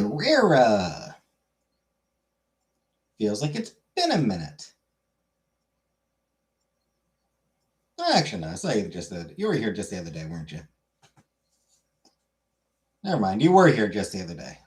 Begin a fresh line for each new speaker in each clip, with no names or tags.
Rara. Feels like it's been a minute. Actually, no. I saw you you were here just the other day, weren't you? Never mind. You were here just the other day.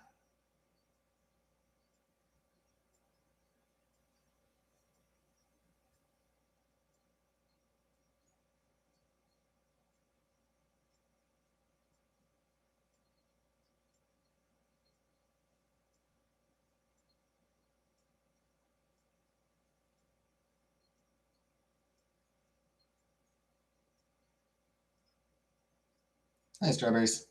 Hi, strawberries.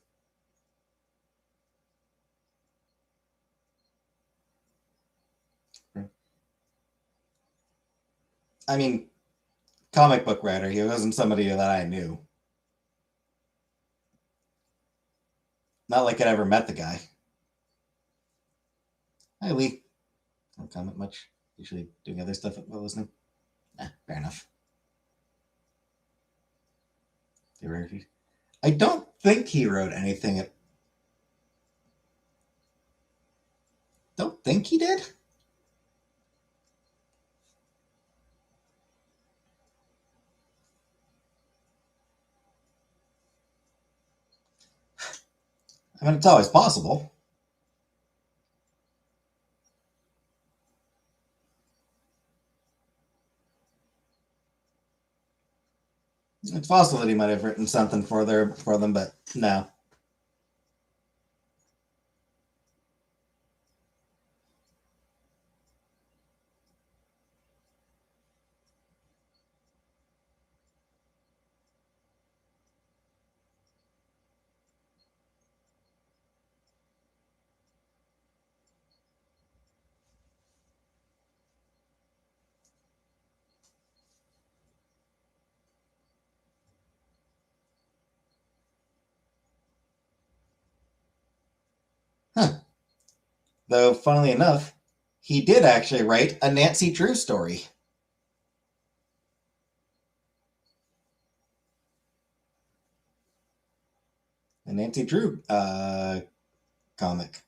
I mean, comic book writer. He wasn't somebody that I knew. Not like I'd ever met the guy. Hi, Lee. I don't comment much. Usually doing other stuff while listening. Fair enough. I don't think he wrote anything. Don't think he did. I mean, it's always possible. It's possible that he might have written something for them, but no. Huh. Though, funnily enough, he did actually write a Nancy Drew story. A Nancy Drew comic,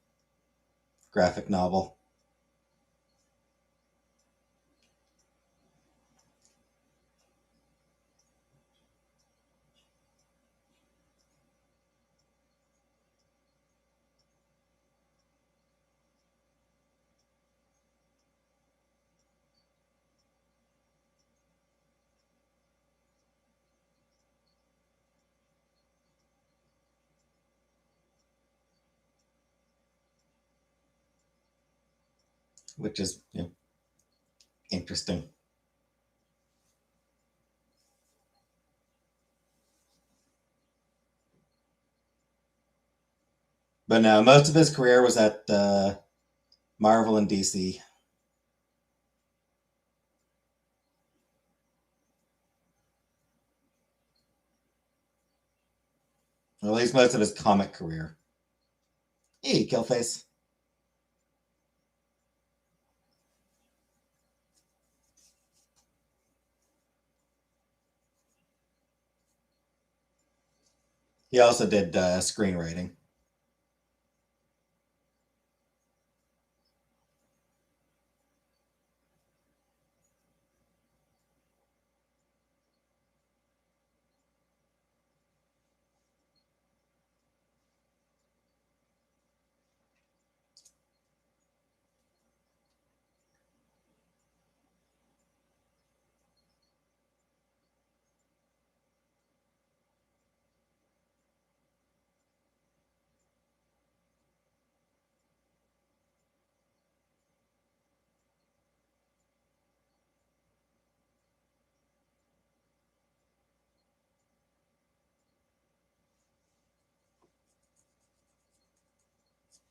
graphic novel. Which is interesting. But no, most of his career was at Marvel and DC. Or at least most of his comic career. Hey, Killface. He also did screenwriting.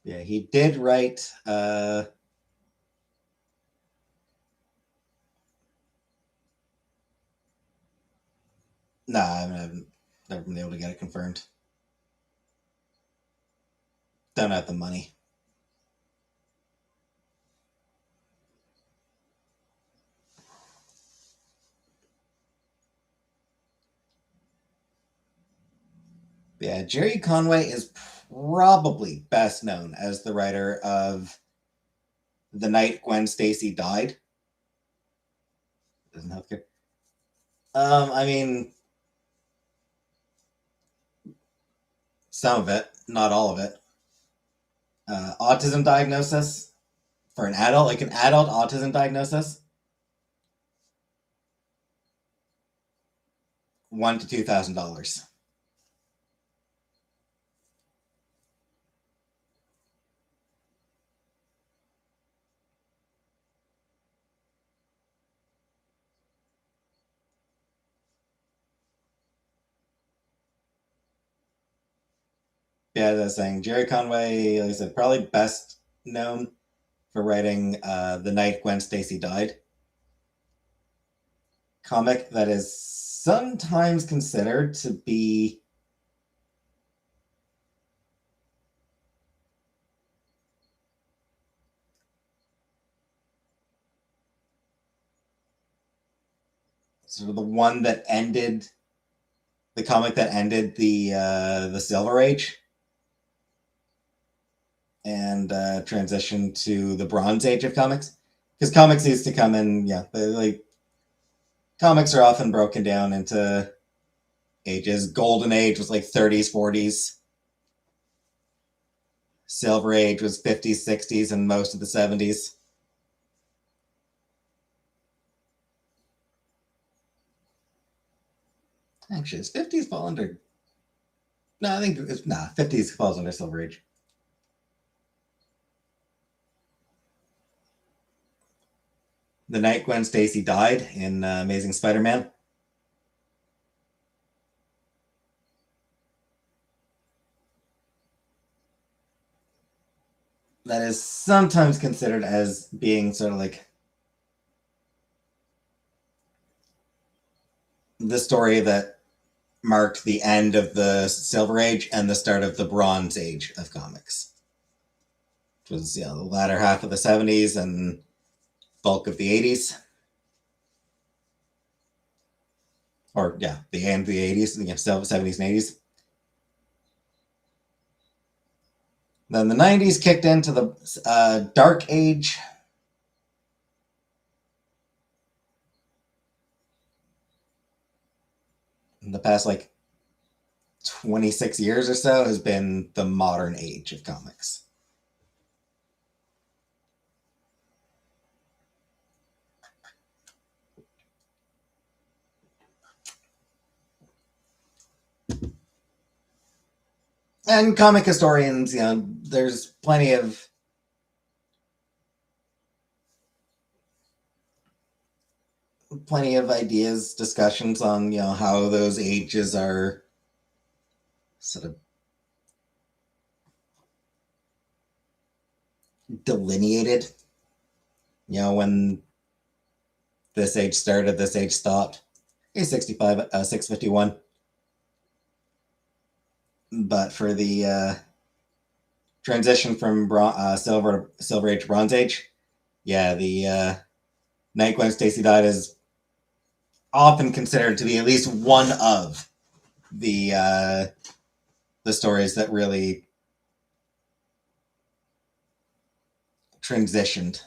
Yeah, he did write. Nah, I haven't never been able to get it confirmed. Don't have the money. Yeah, Gerry Conway is probably best known as the writer of The Night Gwen Stacy Died. Isn't healthcare? I mean, some of it, not all of it. Autism diagnosis for an adult, like an adult autism diagnosis, $1,000 to $2,000. Yeah, as I was saying, Gerry Conway, like I said, probably best known for writing The Night Gwen Stacy Died, comic that is sometimes considered to be sort of the one that ended the comic that ended the Silver Age and transitioned to the Bronze Age of comics. Because comics used to come in, yeah, like comics are often broken down into ages. Golden Age was like 30s, 40s. Silver Age was 50s, 60s, and most of the 70s. Actually, does 50s fall under? No, I think it's 50s falls under Silver Age. The night Gwen Stacy died in Amazing Spider-Man. That is sometimes considered as being sort of like the story that marked the end of the Silver Age and the start of the Bronze Age of comics, which was the latter half of the 70s and bulk of the 80s. Or, yeah, the end of the 80s, 70s and 80s. Then the 90s kicked into the Dark Age. In the past, like, 26 years or so has been the modern age of comics. And comic historians, there's plenty of ideas, discussions on how those ages are sort of delineated. When this age started, this age stopped. 65, 651. But for the transition from Silver Age to Bronze Age, yeah, the Night Gwen Stacy Died is often considered to be at least one of the stories that really transitioned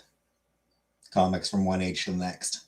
comics from one age to the next.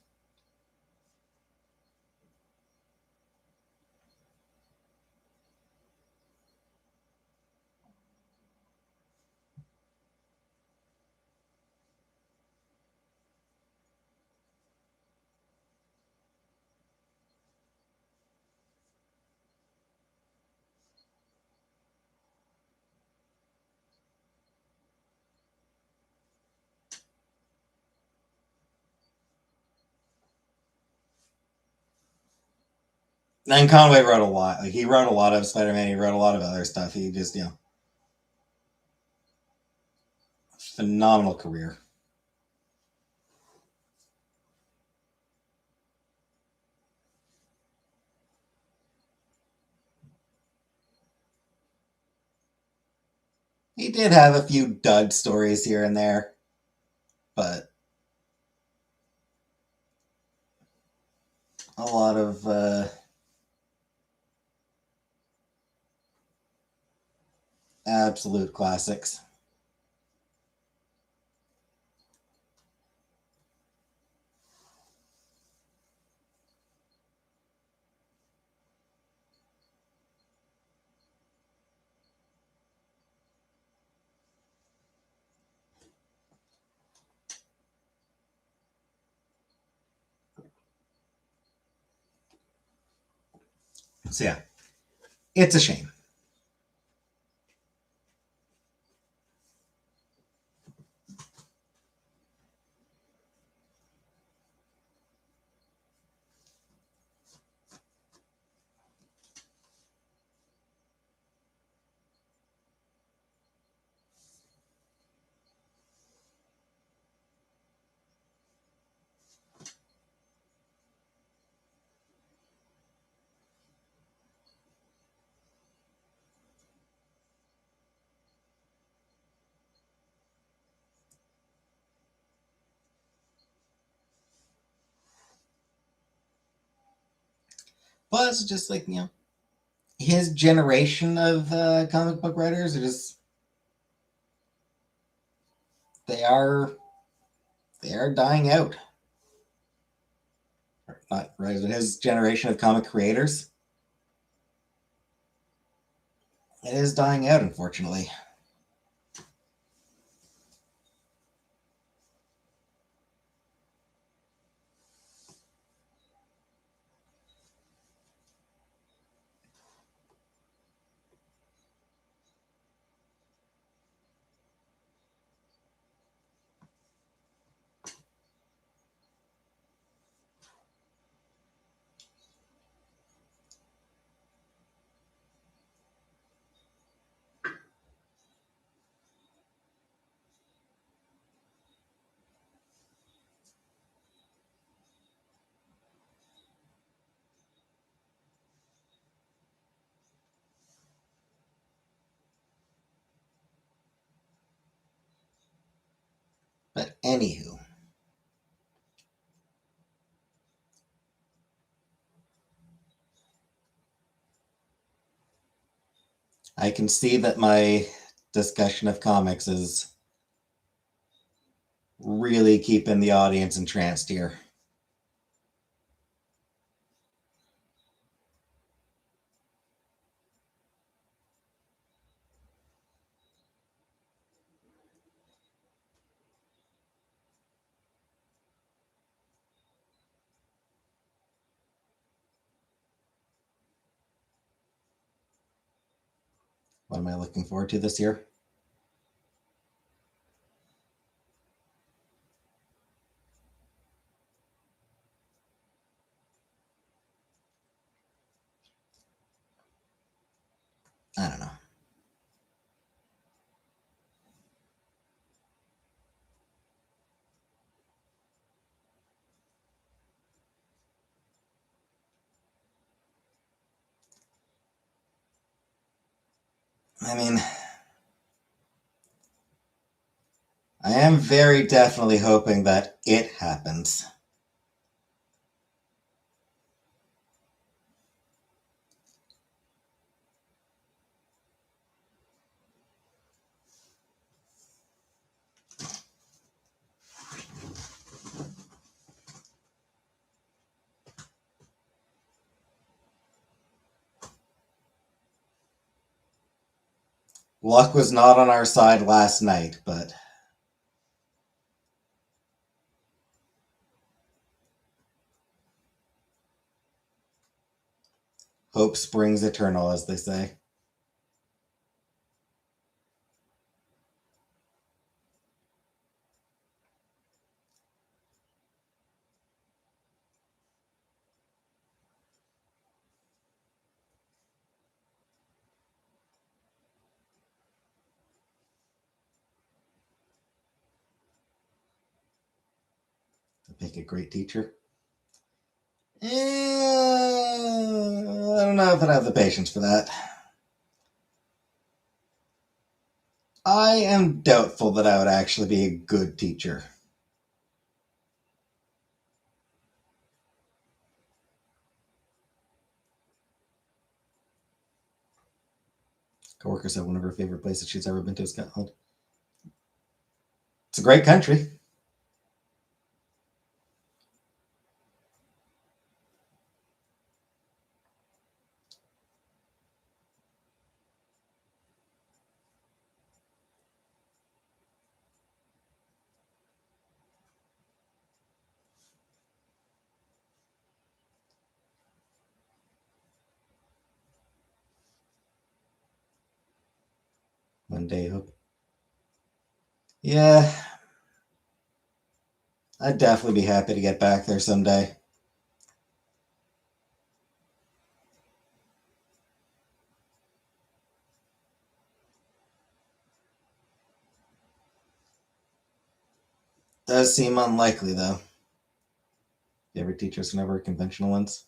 And Conway wrote a lot. Like, he wrote a lot of Spider-Man. He wrote a lot of other stuff. He just, phenomenal career. He did have a few dud stories here and there, but a lot of Absolute classics. So yeah, it's a shame. Plus, just like, his generation of comic book writers are just they are they are dying out. Not right, but his generation of comic creators, it is dying out, unfortunately. But anywho, I can see that my discussion of comics is really keeping the audience entranced here. What am I looking forward to this year? I don't know. I mean, I am very definitely hoping that it happens. Luck was not on our side last night, but hope springs eternal, as they say. To pick a great teacher. I don't know if I have the patience for that. I am doubtful that I would actually be a good teacher. Coworker said one of her favorite places she's ever been to is Scotland. It's a great country. One day, hope. Yeah, I'd definitely be happy to get back there someday. Does seem unlikely, though. You ever teach us never conventional ones?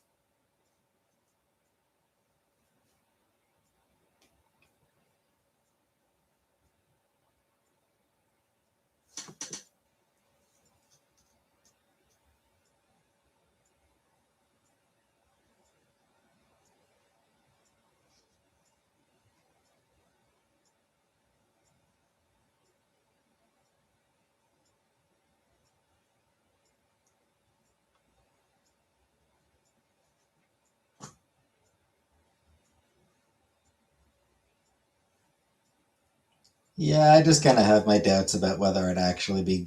Yeah, I just kind of have my doubts about whether I'd actually be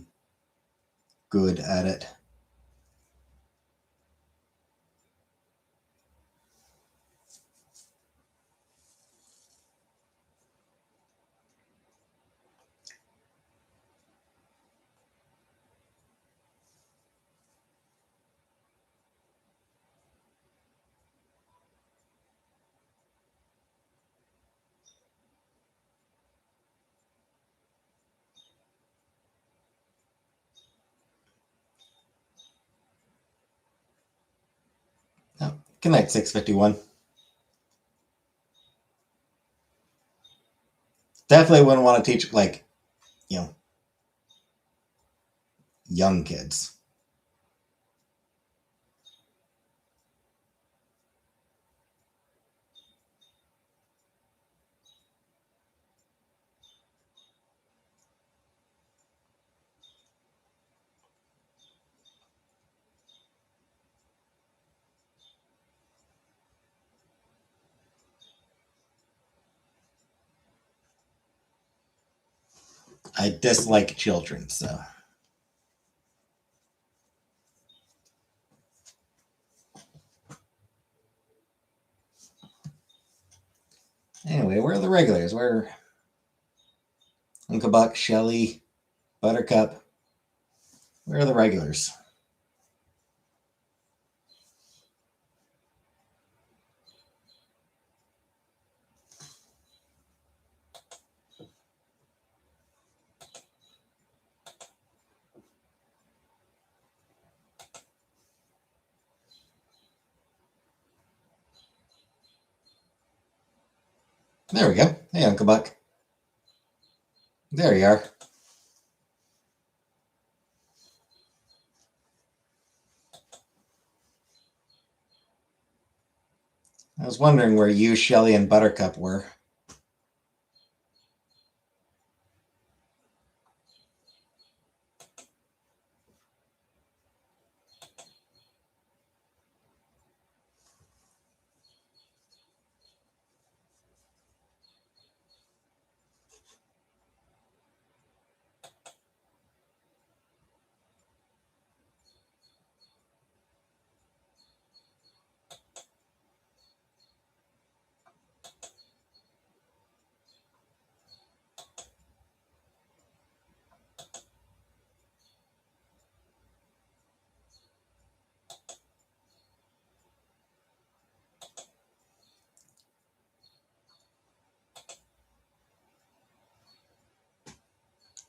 good at it. Oh, good night, 651. Definitely wouldn't want to teach, like, you know, young kids. I dislike children, so. Anyway, where are the regulars? Where are Uncle Buck, Shelly, Buttercup? Where are the regulars? There we go. Hey, Uncle Buck. There you are. I was wondering where you, Shelly, and Buttercup were.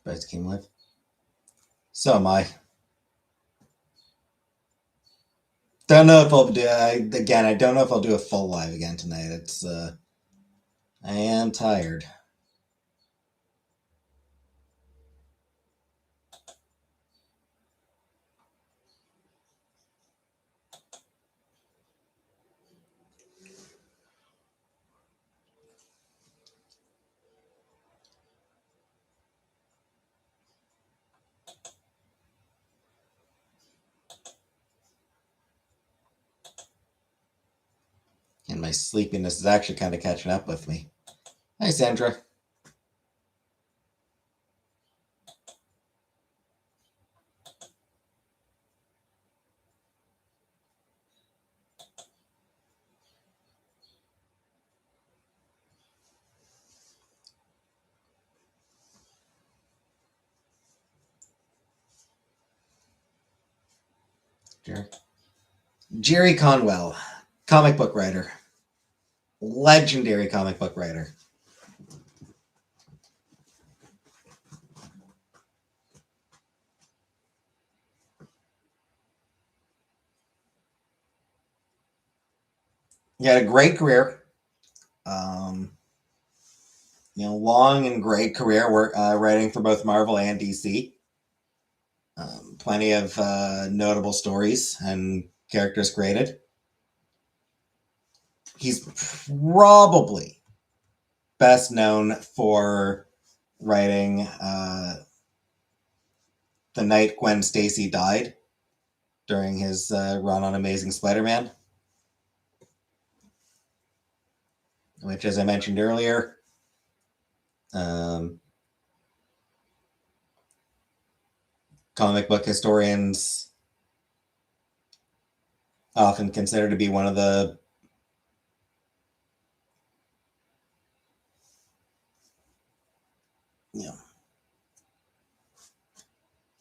Bryce came live. So am I. Don't know if I'll do. Again, I don't know if I'll do a full live again tonight. I am tired. My sleepiness is actually kind of catching up with me. Hi, Sandra. Gerry Conway, comic book writer. Legendary comic book writer. He had a great career. Long and great career writing for both Marvel and DC. Plenty of notable stories and characters created. He's probably best known for writing the night Gwen Stacy died during his run on Amazing Spider-Man, which, as I mentioned earlier, comic book historians often consider to be one of the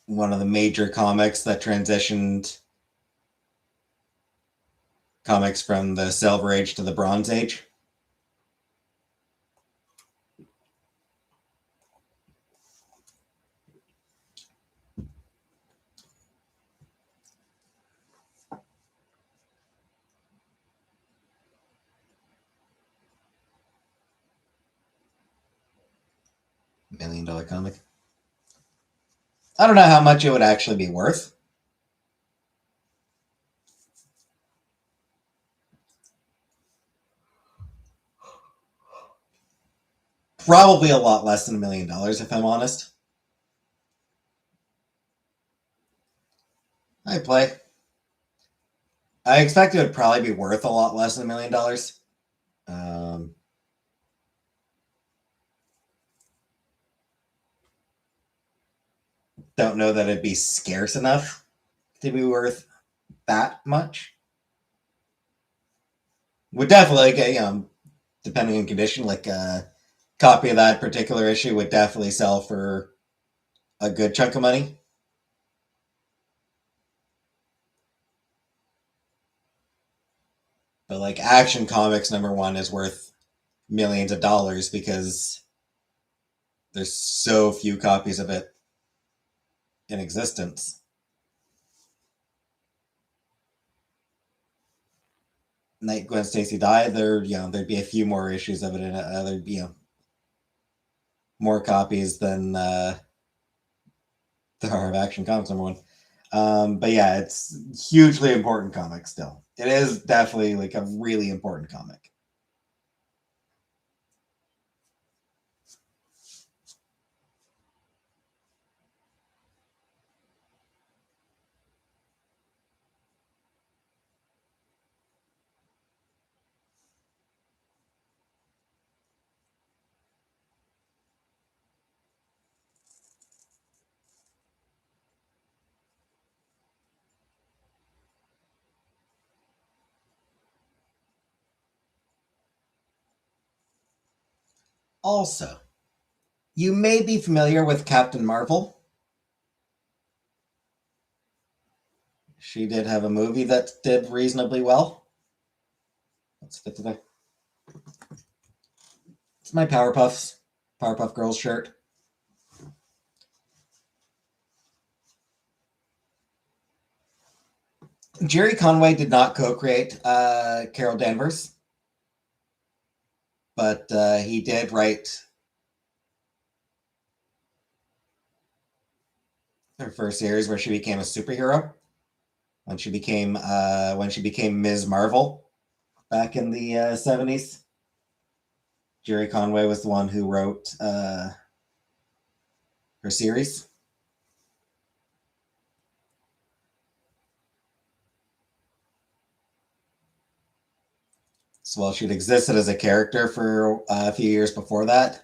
one of the major comics that transitioned comics from the Silver Age to the Bronze Age. $1 million comic. I don't know how much it would actually be worth. Probably a lot less than $1 million, if I'm honest. I play. I expect it would probably be worth a lot less than $1 million. Don't know that it'd be scarce enough to be worth that much. Would definitely get, depending on condition, like a copy of that particular issue would definitely sell for a good chunk of money. But like Action Comics #1 is worth millions of dollars because there's so few copies of it in existence. Night Gwen Stacy died, there'd be a few more issues of it, and there'd be more copies than there are of Action Comics #1. But yeah, it's hugely important comic still. It is definitely like a really important comic. Also, you may be familiar with Captain Marvel. She did have a movie that did reasonably well. Let's fit today. It's my Powerpuff Girls shirt. Gerry Conway did not co-create Carol Danvers, but he did write her first series where she became a superhero when she became Ms. Marvel back in the 70s. Gerry Conway was the one who wrote her series. So while she'd existed as a character for a few years before that,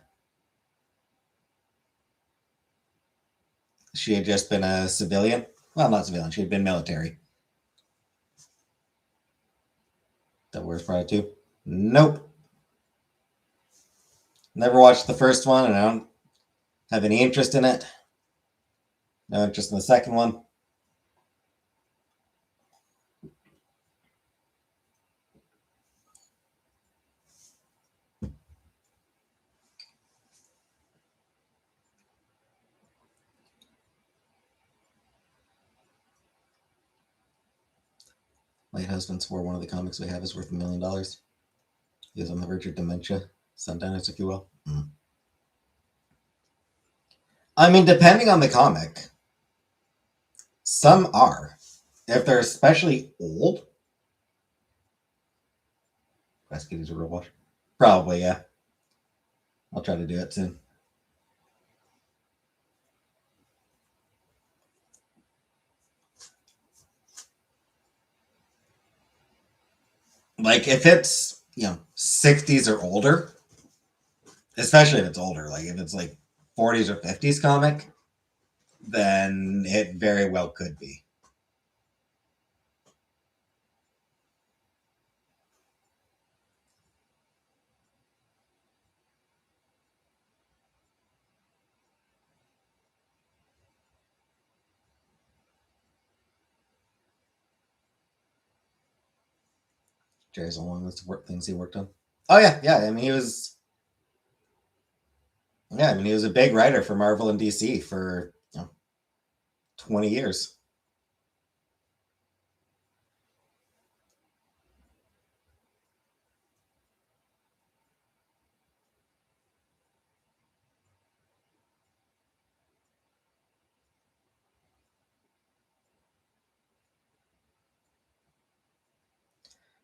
she had just been a civilian. Well, not civilian. She had been military. That Wears Prada 2? Nope. Never watched the first one, and I don't have any interest in it. No interest in the second one. My husband swore one of the comics we have is worth $1 million. He is on the verge of dementia. Sundowns, if you will. I mean, depending on the comic, some are. If they're especially old, Rescues a robot. Probably, yeah. I'll try to do it soon. Like, if it's, 60s or older, especially if it's older, like if it's like 40s or 50s comic, then it very well could be. Jerry's a long list of things he worked on. Oh yeah, yeah. I mean, he was. Yeah, I mean, he was a big writer for Marvel and DC for 20 years.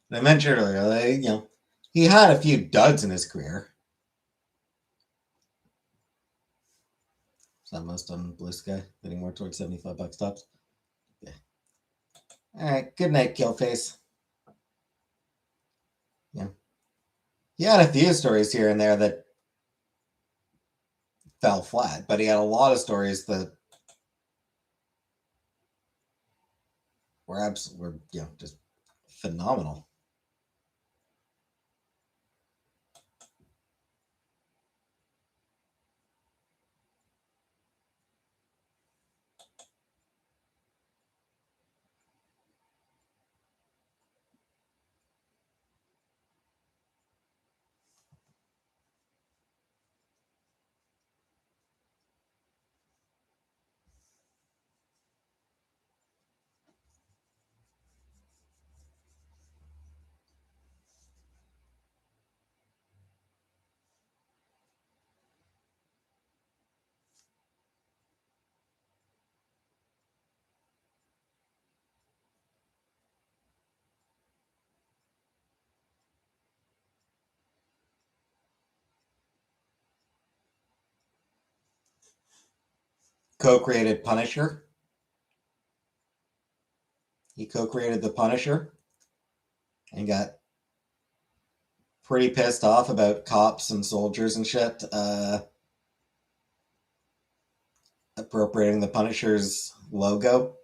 And I mentioned earlier, like, he had a few duds in his career. Is that most on Blue Sky? Getting more towards $75 tops. Yeah. All right. Good night, Killface. Yeah. He had a few stories here and there that fell flat, but he had a lot of stories that were just phenomenal. Co-created Punisher. He co-created the Punisher and got pretty pissed off about cops and soldiers and shit appropriating the Punisher's logo.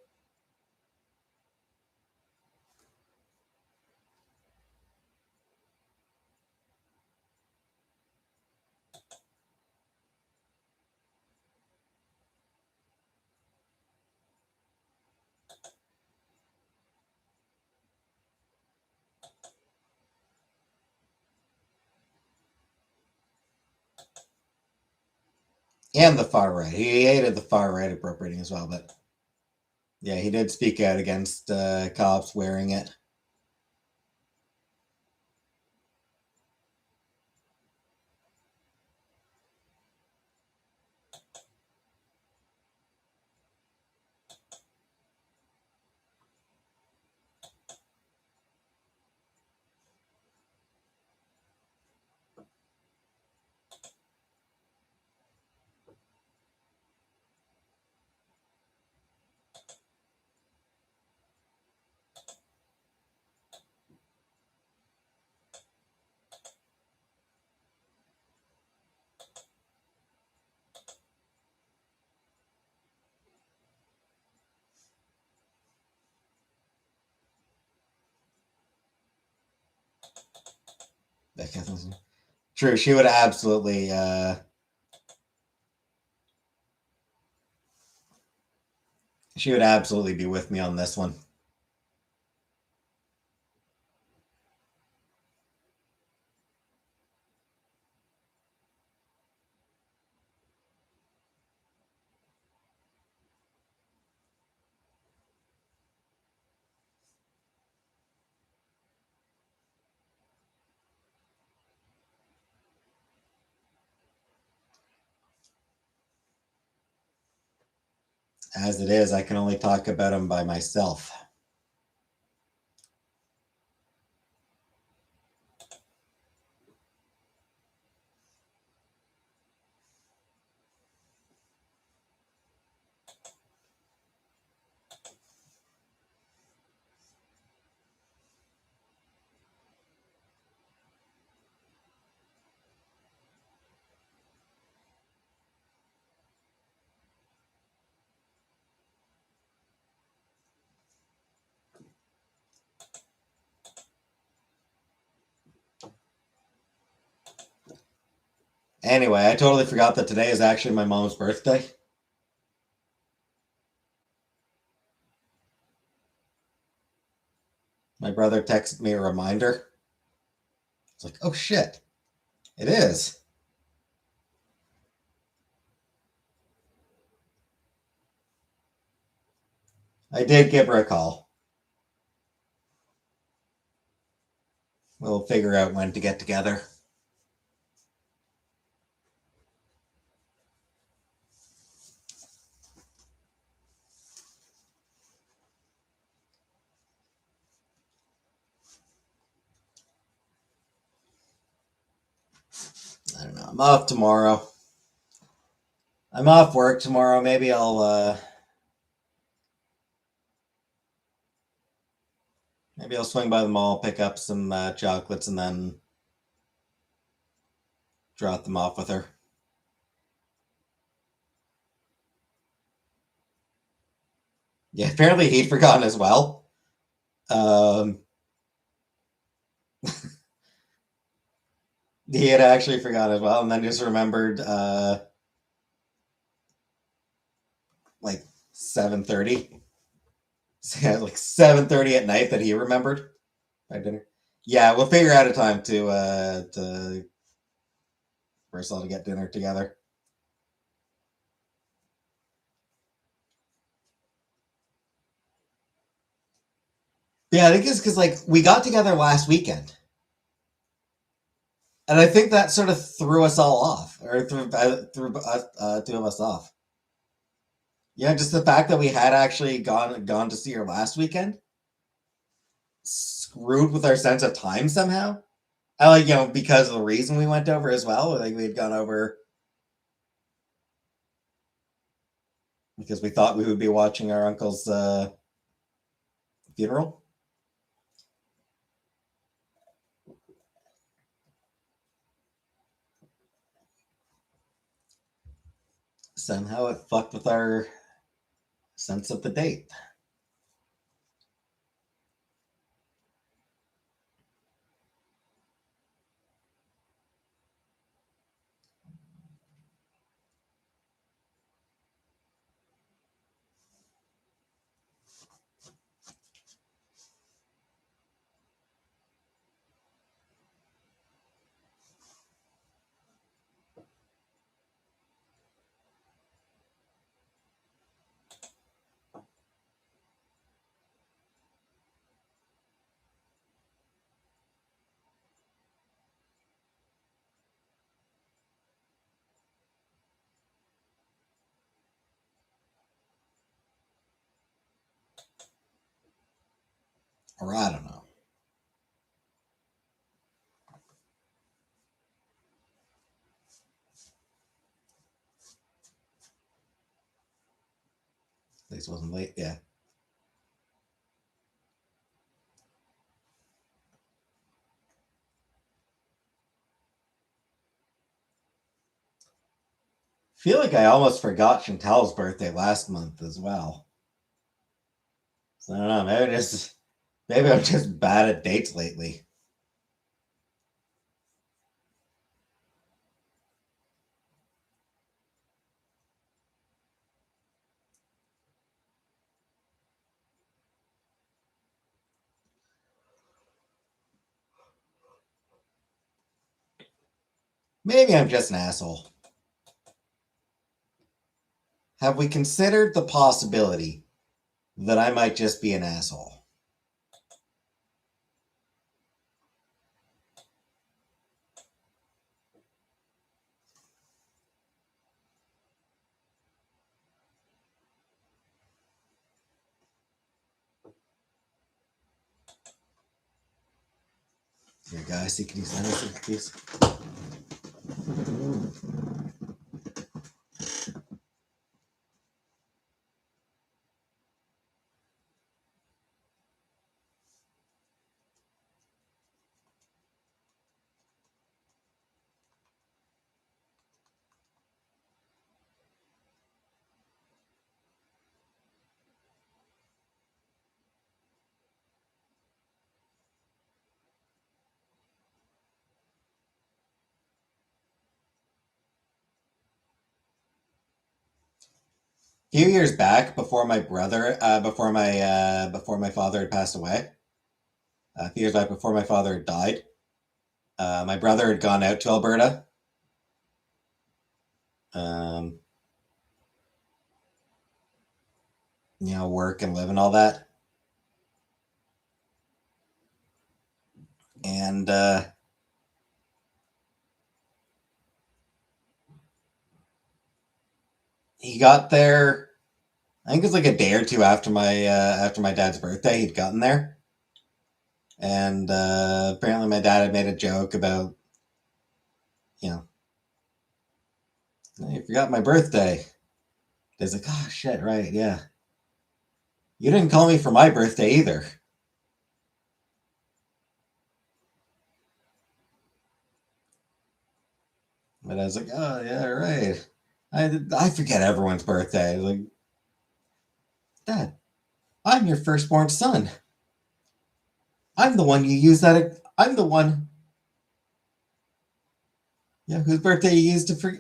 And the far right. He hated the far right appropriating as well, but yeah, he did speak out against cops wearing it. True, she would absolutely. She would absolutely be with me on this one. As it is, I can only talk about him by myself. Anyway, I totally forgot that today is actually my mom's birthday. My brother texted me a reminder. It's like, oh shit, it is. I did give her a call. We'll figure out when to get together. I don't know. I'm off tomorrow. I'm off work tomorrow. Maybe I'll swing by the mall, pick up some chocolates, and then drop them off with her. Yeah, apparently he'd forgotten as well. He had actually forgotten as well, and then just remembered like 7:30. Yeah, like 7:30 at night that he remembered by dinner. Yeah, we'll figure out a time to for us all to get dinner together. Yeah, I think it's because like we got together last weekend, and I think that sort of threw us all off, or threw two of us off. Yeah, just the fact that we had actually gone to see her last weekend screwed with our sense of time somehow. I like because of the reason we went over as well. Like we had gone over because we thought we would be watching our uncle's funeral. Somehow it fucked with our sense of the date. Or I don't know. At least it wasn't late. Yeah. Feel like I almost forgot Chantal's birthday last month as well. So I don't know. Maybe I'm just bad at dates lately. Maybe I'm just an asshole. Have we considered the possibility that I might just be an asshole? Here, guys, see, can you send us a piece? A few years back, before my father had passed away, a few years back before my father had died, my brother had gone out to Alberta. Um, work and live and all that. And he got there. I think it was like a day or two after my dad's birthday. He'd gotten there, and apparently my dad had made a joke about, you know, you forgot my birthday. He's like, oh shit, right, yeah. You didn't call me for my birthday either. But I was like, oh yeah, right. I forget everyone's birthday. Like, Dad, I'm your firstborn son. I'm the one you use that. I'm the one. Yeah, whose birthday you used to prove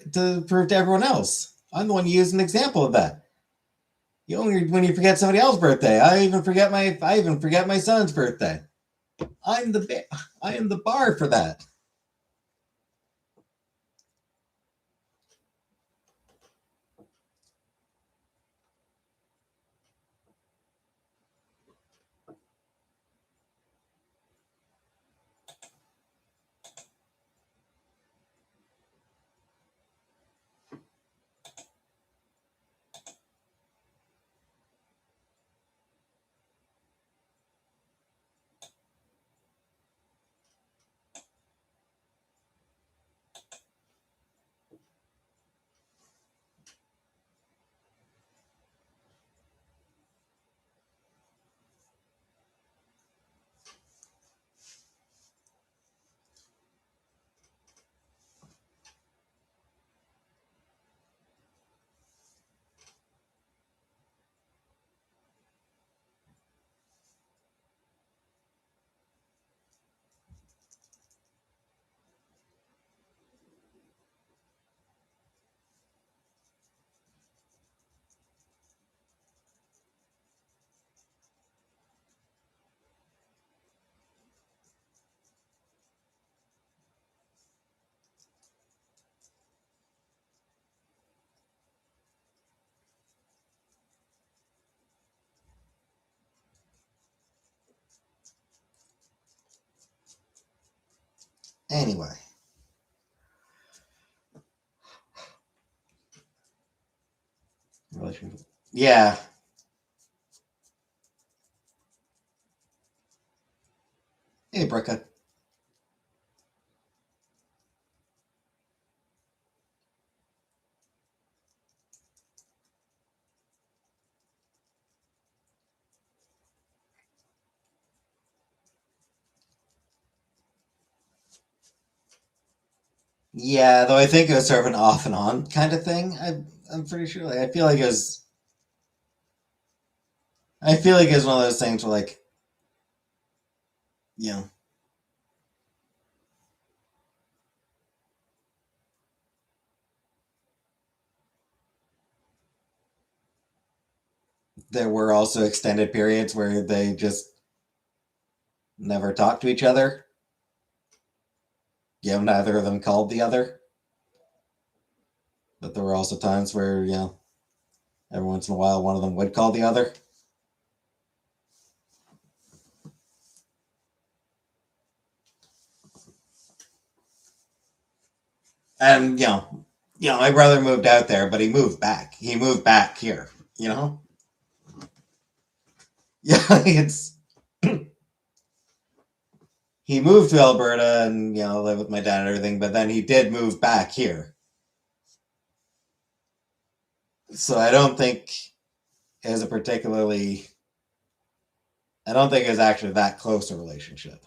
to everyone else. I'm the one you use an example of that. You only when you forget somebody else's birthday. I even forget my son's birthday. I'm the I am the bar for that. Anyway. Yeah. Hey, Brooke. Yeah, though I think it was sort of an off and on kind of thing. I'm pretty sure. Like, I feel like it was. I feel like it was one of those things where, like, you know, there were also extended periods where they just never talked to each other. Neither of them called the other. But there were also times where, every once in a while one of them would call the other. And, my brother moved out there, but he moved back. He moved back here, Yeah, it's he moved to Alberta and lived with my dad and everything, but then he did move back here. So I don't think it was I don't think it was actually that close a relationship.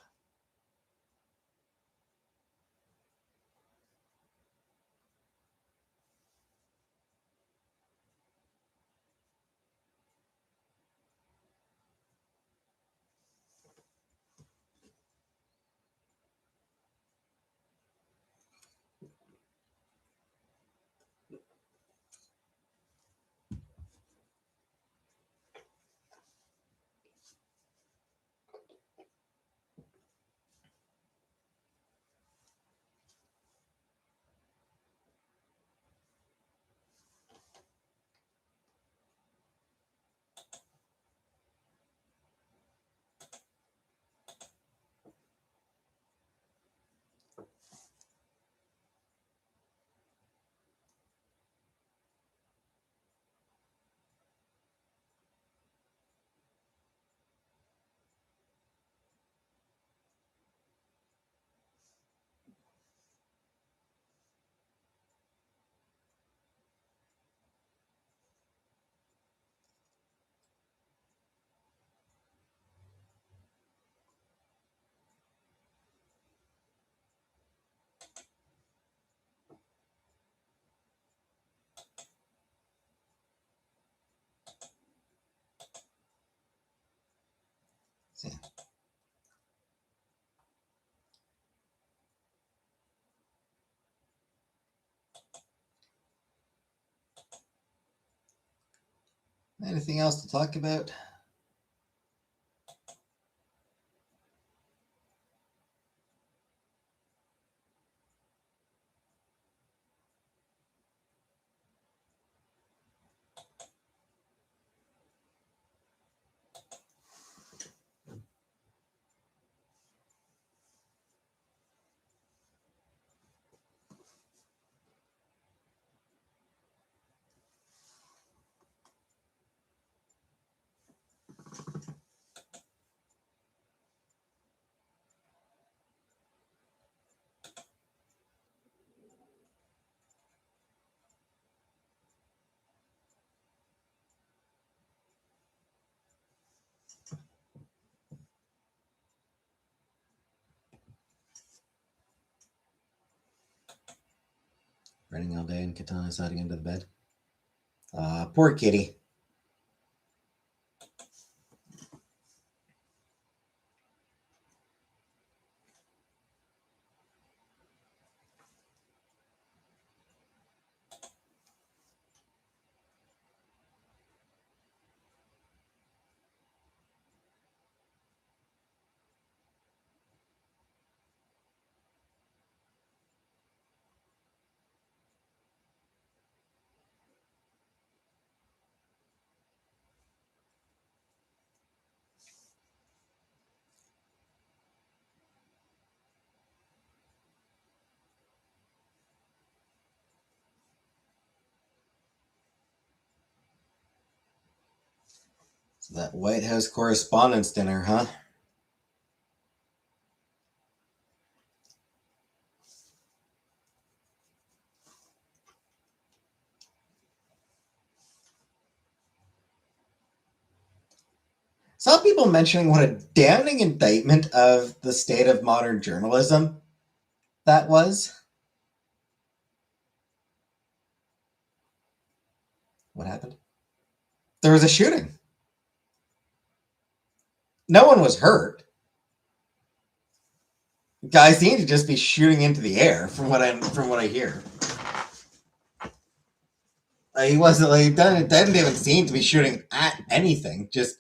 Anything else to talk about? Running all day and Katana's hiding under the bed. Poor kitty. So that White House Correspondents' Dinner, huh? Saw people mentioning what a damning indictment of the state of modern journalism that was. What happened? There was a shooting. No one was hurt. Guys seem to just be shooting into the air, from what I hear. He wasn't like didn't even seem to be shooting at anything. Just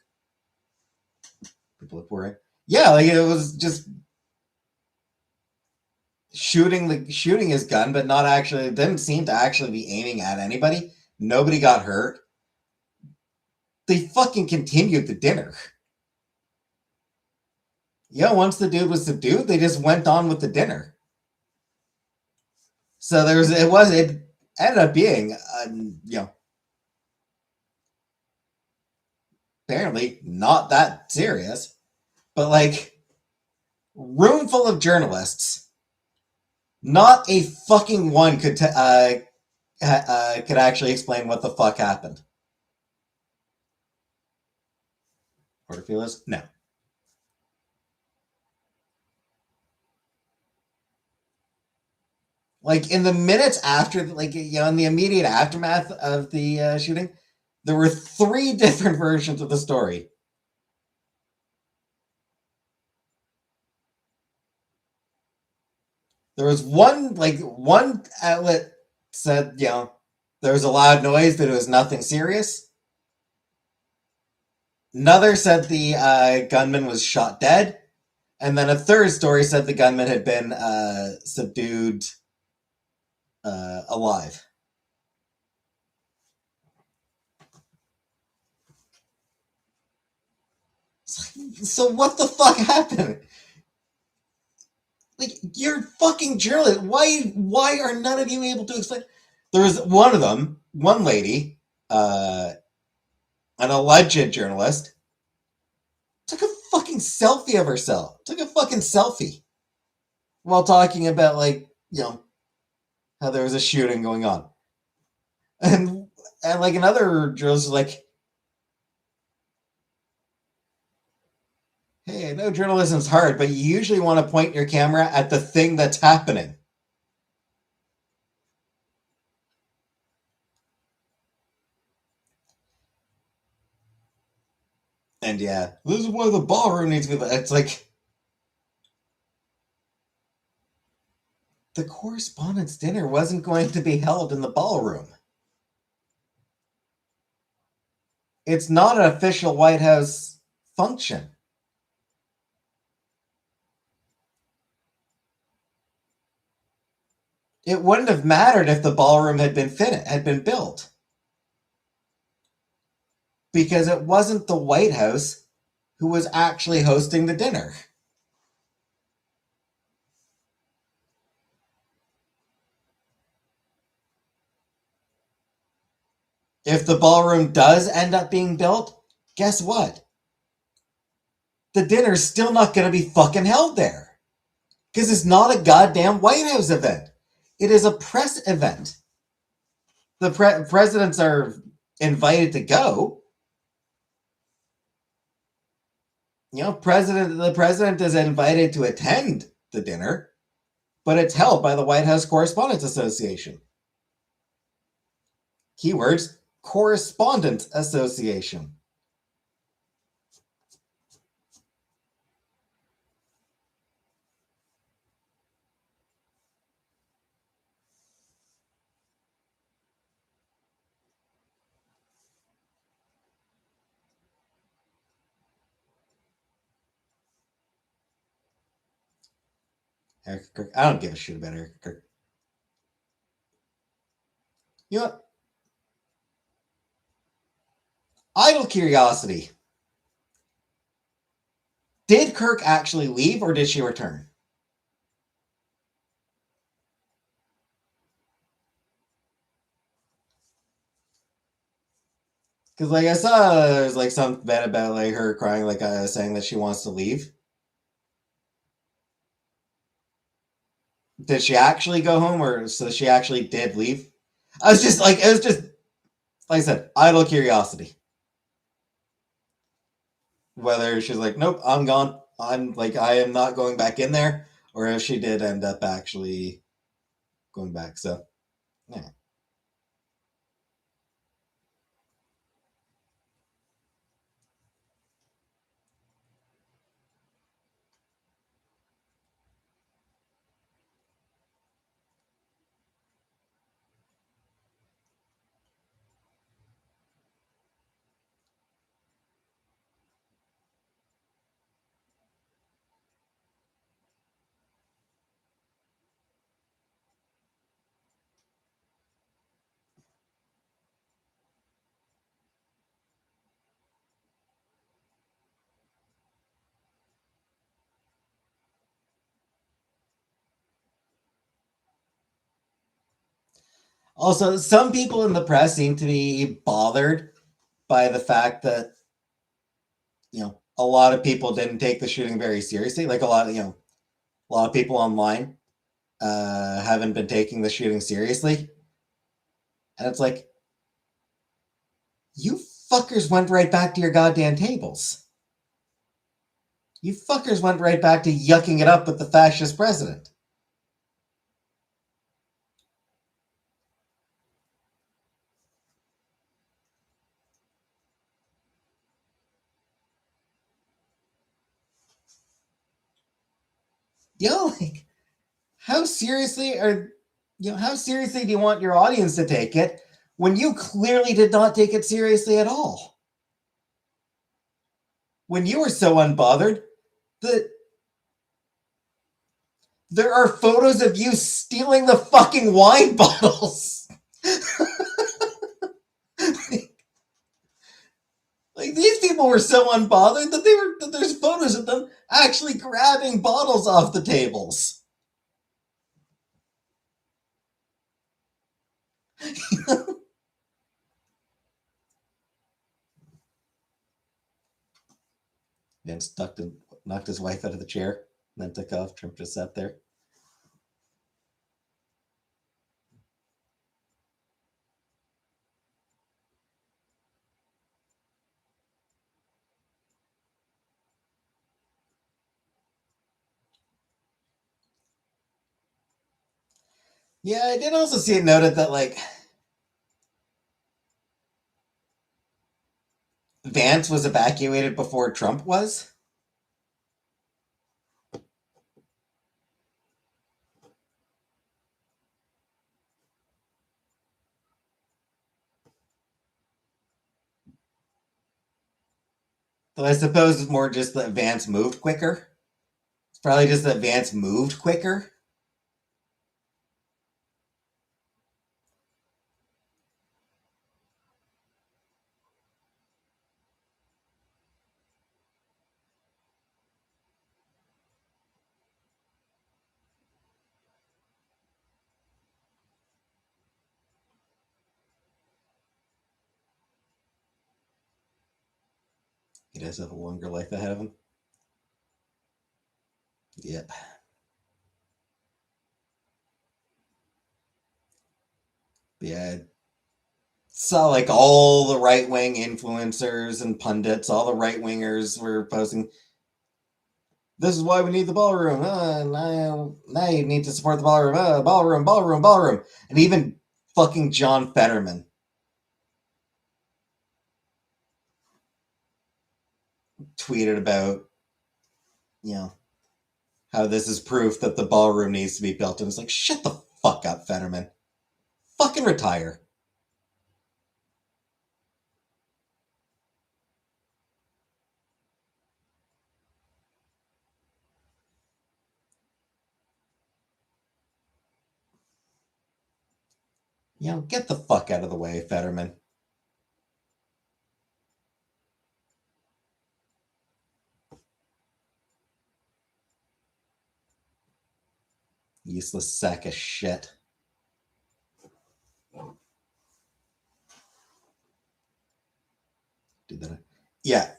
people are pouring. Yeah, like it was just. shooting his gun, but not actually didn't seem to actually be aiming at anybody. Nobody got hurt. They fucking continued the dinner. Yeah, once the dude was subdued, they just went on with the dinner. So it ended up being apparently not that serious, but like room full of journalists, not a fucking one could actually explain what the fuck happened. Porterfield's? No. Like in the minutes after, like in the immediate aftermath of the shooting, there were 3 different versions of the story. There was one outlet said, there was a loud noise, that it was nothing serious. Another said the gunman was shot dead. And then a third story said the gunman had been subdued alive. So what the fuck happened? Like, you're fucking journalist. Why are none of you able to explain? There was one of them, one lady, an alleged journalist, took a fucking selfie of herself. Took a fucking selfie while talking about how there was a shooting going on. And like another journalist was like, hey, I know journalism's hard, but you usually want to point your camera at the thing that's happening. And yeah, this is why the ballroom needs to be. It's like the correspondence dinner wasn't going to be held in the ballroom. It's not an official White House function. It wouldn't have mattered if the ballroom had been built, because it wasn't the White House who was actually hosting the dinner. If the ballroom does end up being built, guess what? The dinner's still not going to be fucking held there. Because it's not a goddamn White House event. It is a press event. The presidents are invited to go. The president is invited to attend the dinner, but it's held by the White House Correspondents Association. Keywords: Correspondents Association. Eric Kirk. I don't give a shit about Eric Kirk. You know what? Idle curiosity. Did Kirk actually leave, or did she return? Because like I saw there's like some bit about like her crying, like saying that she wants to leave. Did she actually go home, or so she actually did leave? It was just like I said, idle curiosity. Whether she's like, nope, I'm gone. I am not going back in there, or if she did end up actually going back. So, yeah. Also, some people in the press seem to be bothered by the fact that, a lot of people didn't take the shooting very seriously. Like a lot of people online haven't been taking the shooting seriously. And it's like, you fuckers went right back to your goddamn tables. You fuckers went right back to yucking it up with the fascist president. Like, how seriously do you want your audience to take it when you clearly did not take it seriously at all? When you were so unbothered that there are photos of you stealing the fucking wine bottles. Like, these people were so unbothered that there's photos of them actually grabbing bottles off the tables. Vince knocked his wife out of the chair, and then took off. Trump just sat there. Yeah, I did also see it noted that, like, Vance was evacuated before Trump was. So I suppose it's more just that Vance moved quicker. It's probably just that Vance moved quicker. He does have a longer life ahead of him. Yep. Yeah, saw like all the right wing influencers and pundits, all the right wingers were posting, "This is why we need the ballroom. Now you need to support the ballroom. Ballroom, ballroom, ballroom." And even fucking John Fetterman tweeted about, how this is proof that the ballroom needs to be built. And it's like, shut the fuck up, Fetterman. Fucking retire. Get the fuck out of the way, Fetterman. Useless sack of shit. Do that. Yeah.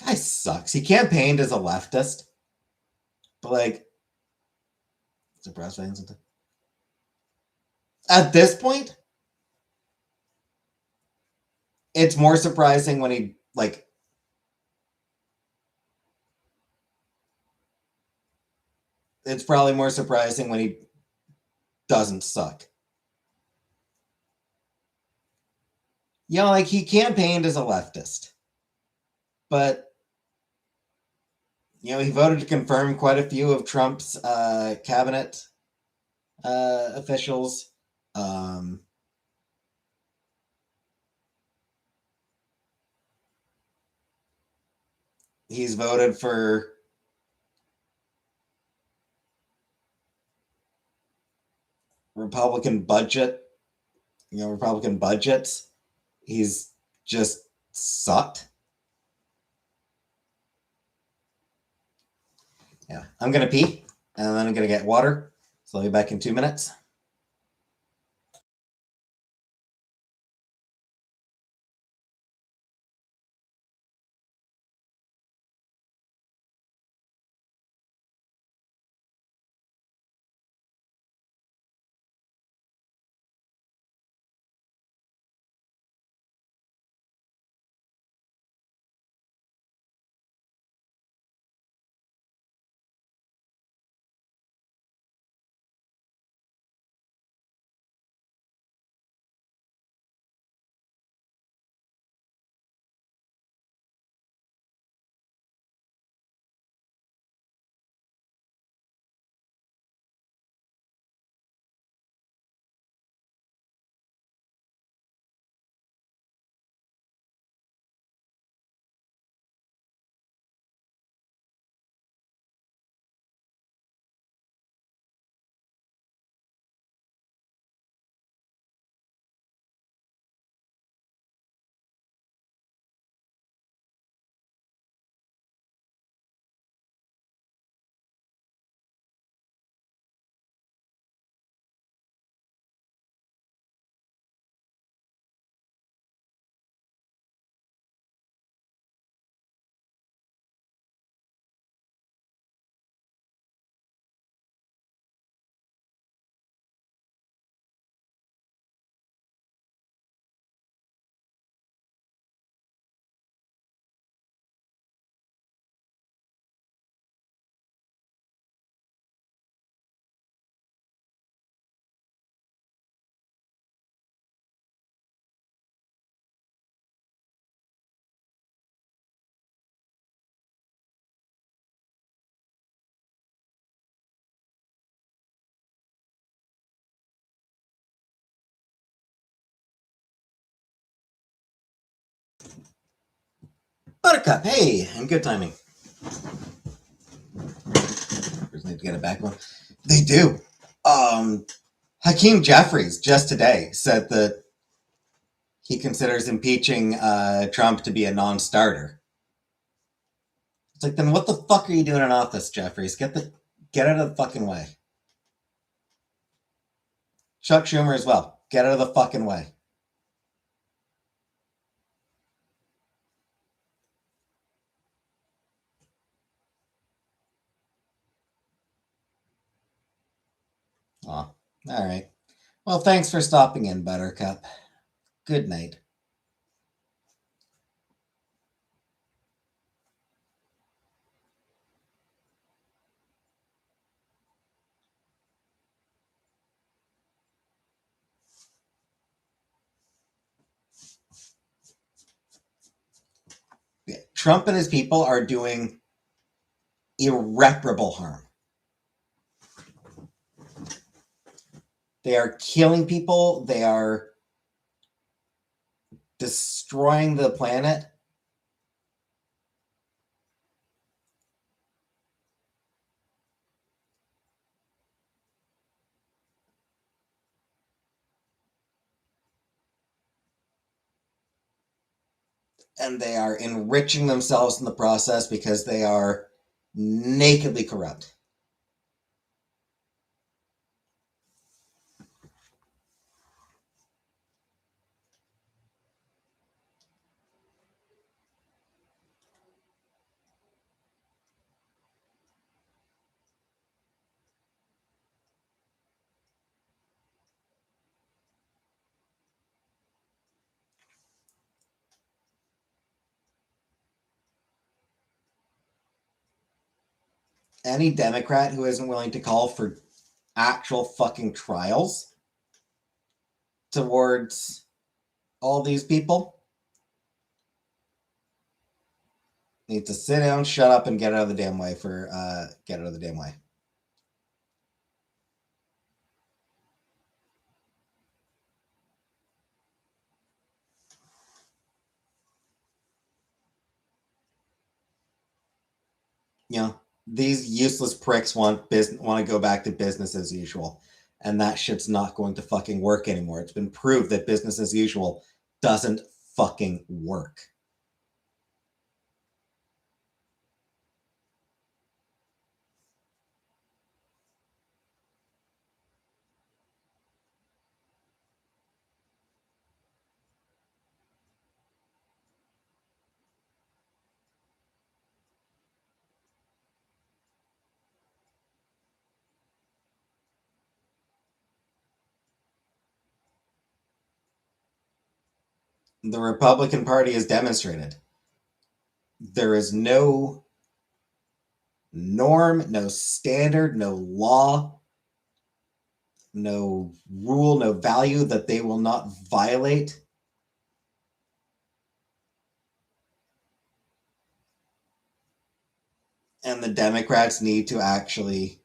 Guy sucks. He campaigned as a leftist, but like, surprise fans. At this point, it's more surprising when he like. It's probably more surprising when he doesn't suck. Like he campaigned as a leftist, but he voted to confirm quite a few of Trump's cabinet officials. he's voted for Republican budgets. He's just sucked. Yeah, I'm gonna pee, and then I'm gonna get water. So I'll be back in 2 minutes. Buttercup, hey, and good timing. Just need to get it back one. They do. Hakeem Jeffries just today said that he considers impeaching Trump to be a non-starter. It's like, then what the fuck are you doing in office, Jeffries? Get out of the fucking way. Chuck Schumer as well. Get out of the fucking way. Oh, all right. Well, thanks for stopping in, Buttercup. Good night. Trump and his people are doing irreparable harm. They are killing people. They are destroying the planet. And they are enriching themselves in the process because they are nakedly corrupt. Any Democrat who isn't willing to call for actual fucking trials towards all these people needs to sit down, shut up, and get out of the damn way get out of the damn way. You know, these useless pricks want to go back to business as usual, and that shit's not going to fucking work anymore. It's been proved that business as usual doesn't fucking work. The Republican Party has demonstrated there is no norm, no standard, no law, no rule, no value that they will not violate. And the Democrats need to actually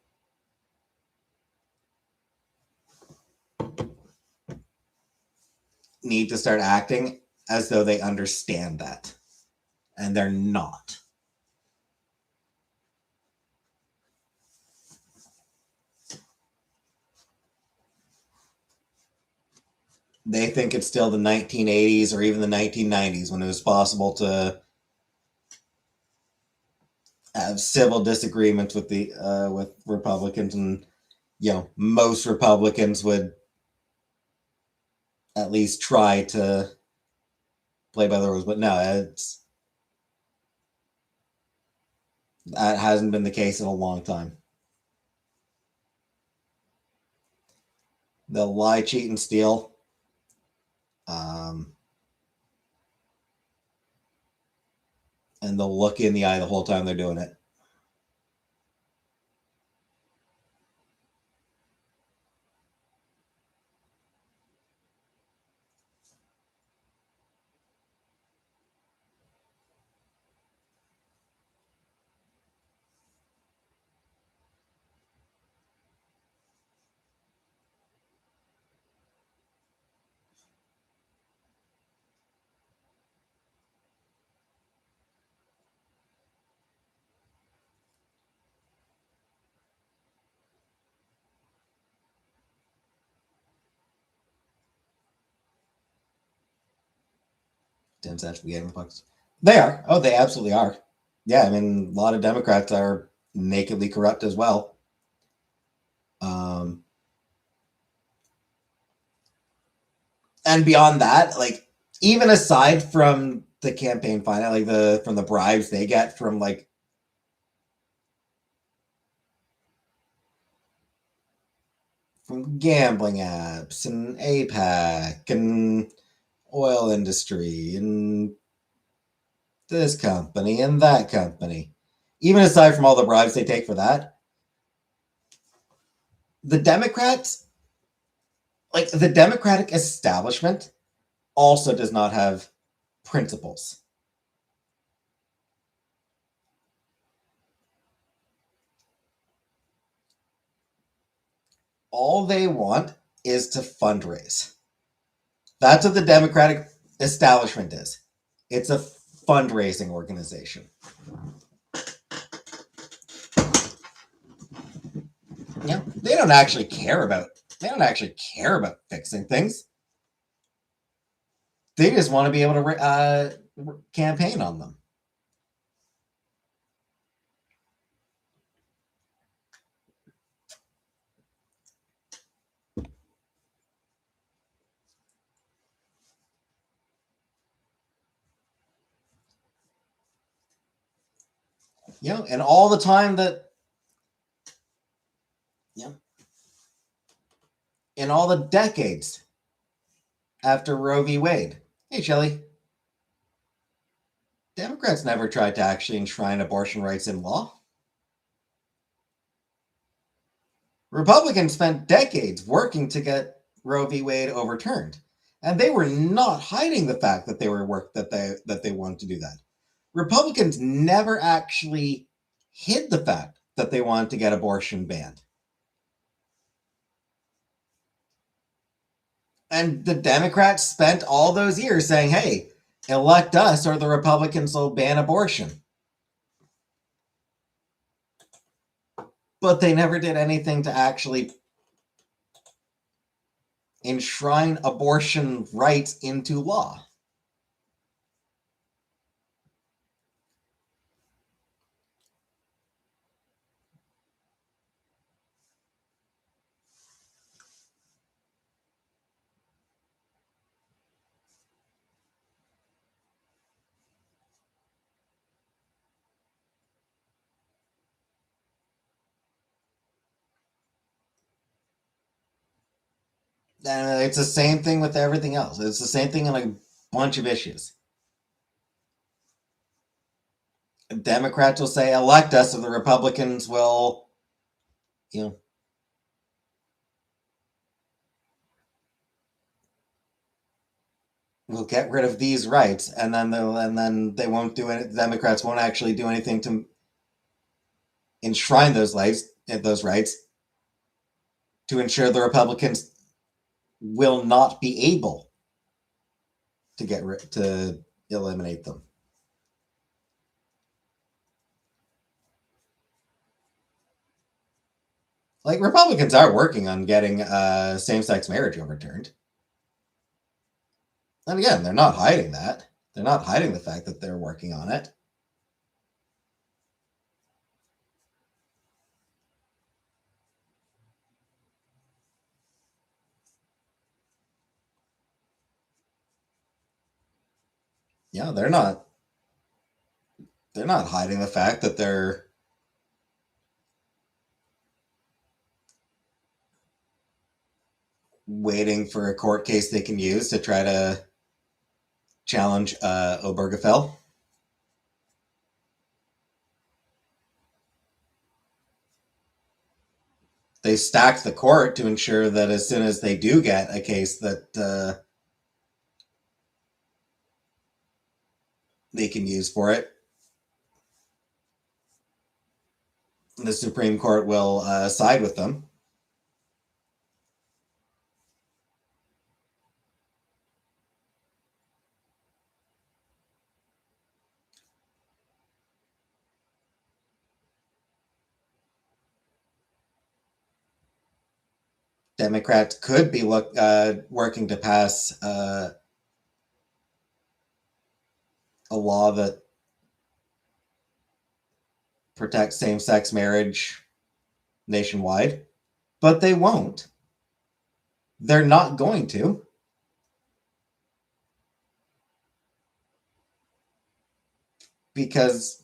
start acting as though they understand that. And they're not. They think it's still the 1980s or even the 1990s when it was possible to have civil disagreements with the with Republicans, and most Republicans would at least try to play by the rules. But no, that hasn't been the case in a long time. They'll lie, cheat, and steal. And they'll look in the eye the whole time they're doing it. Democrats getting fucked. They are. Oh, they absolutely are. Yeah, I mean, a lot of Democrats are nakedly corrupt as well. And beyond that, like, even aside from the campaign finance, like from the bribes they get from from gambling apps and APAC and oil industry and this company and that company. Even aside from all the bribes they take for that, the Democrats, like the Democratic establishment, also does not have principles. All they want is to fundraise. That's what the Democratic establishment is. It's a fundraising organization. They don't actually care about fixing things. They just want to be able to campaign on them. And all the time that in all the decades after Roe v. Wade. Hey, Shelley. Democrats never tried to actually enshrine abortion rights in law. Republicans spent decades working to get Roe v. Wade overturned, and they were not hiding the fact that they wanted to do that. Republicans never actually hid the fact that they wanted to get abortion banned. And the Democrats spent all those years saying, hey, elect us or the Republicans will ban abortion. but they never did anything to actually enshrine abortion rights into law. And it's the same thing with everything else. It's the same thing in a bunch of issues. Democrats will say elect us, and the Republicans will, will get rid of these rights, and then they won't do it. Democrats won't actually do anything to enshrine those rights to ensure the Republicans will not be able to eliminate them. Like, Republicans are working on getting same-sex marriage overturned. And again, they're not hiding that. They're not hiding the fact that they're working on it. Yeah, they're not hiding the fact that they're waiting for a court case they can use to try to challenge Obergefell. They stacked the court to ensure that as soon as they do get a case that they can use for it, the Supreme Court will side with them. Democrats could be working to pass a law that protects same-sex marriage nationwide, but they won't. They're not going to. Because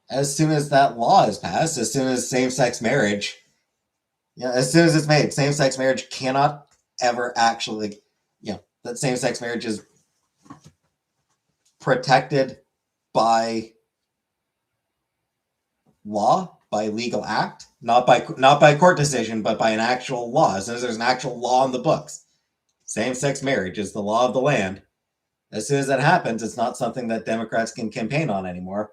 as soon as that law is passed, as soon as same-sex marriage, as soon as it's made, same-sex marriage cannot ever actually, that same-sex marriage is protected by law, by legal act, not by court decision, but by an actual law. As soon as there's an actual law in the books, same-sex marriage is the law of the land. As soon as that happens, it's not something that Democrats can campaign on anymore.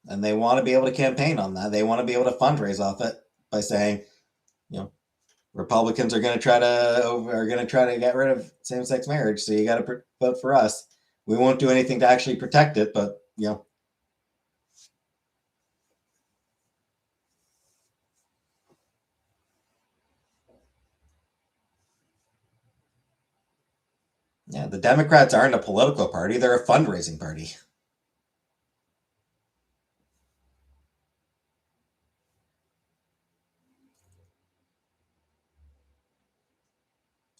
And they want to be able to campaign on that. They want to be able to fundraise off it by saying, Republicans are going to try to get rid of same-sex marriage, so you got to vote for us. We won't do anything to actually protect it, but Yeah, the Democrats aren't a political party; they're a fundraising party.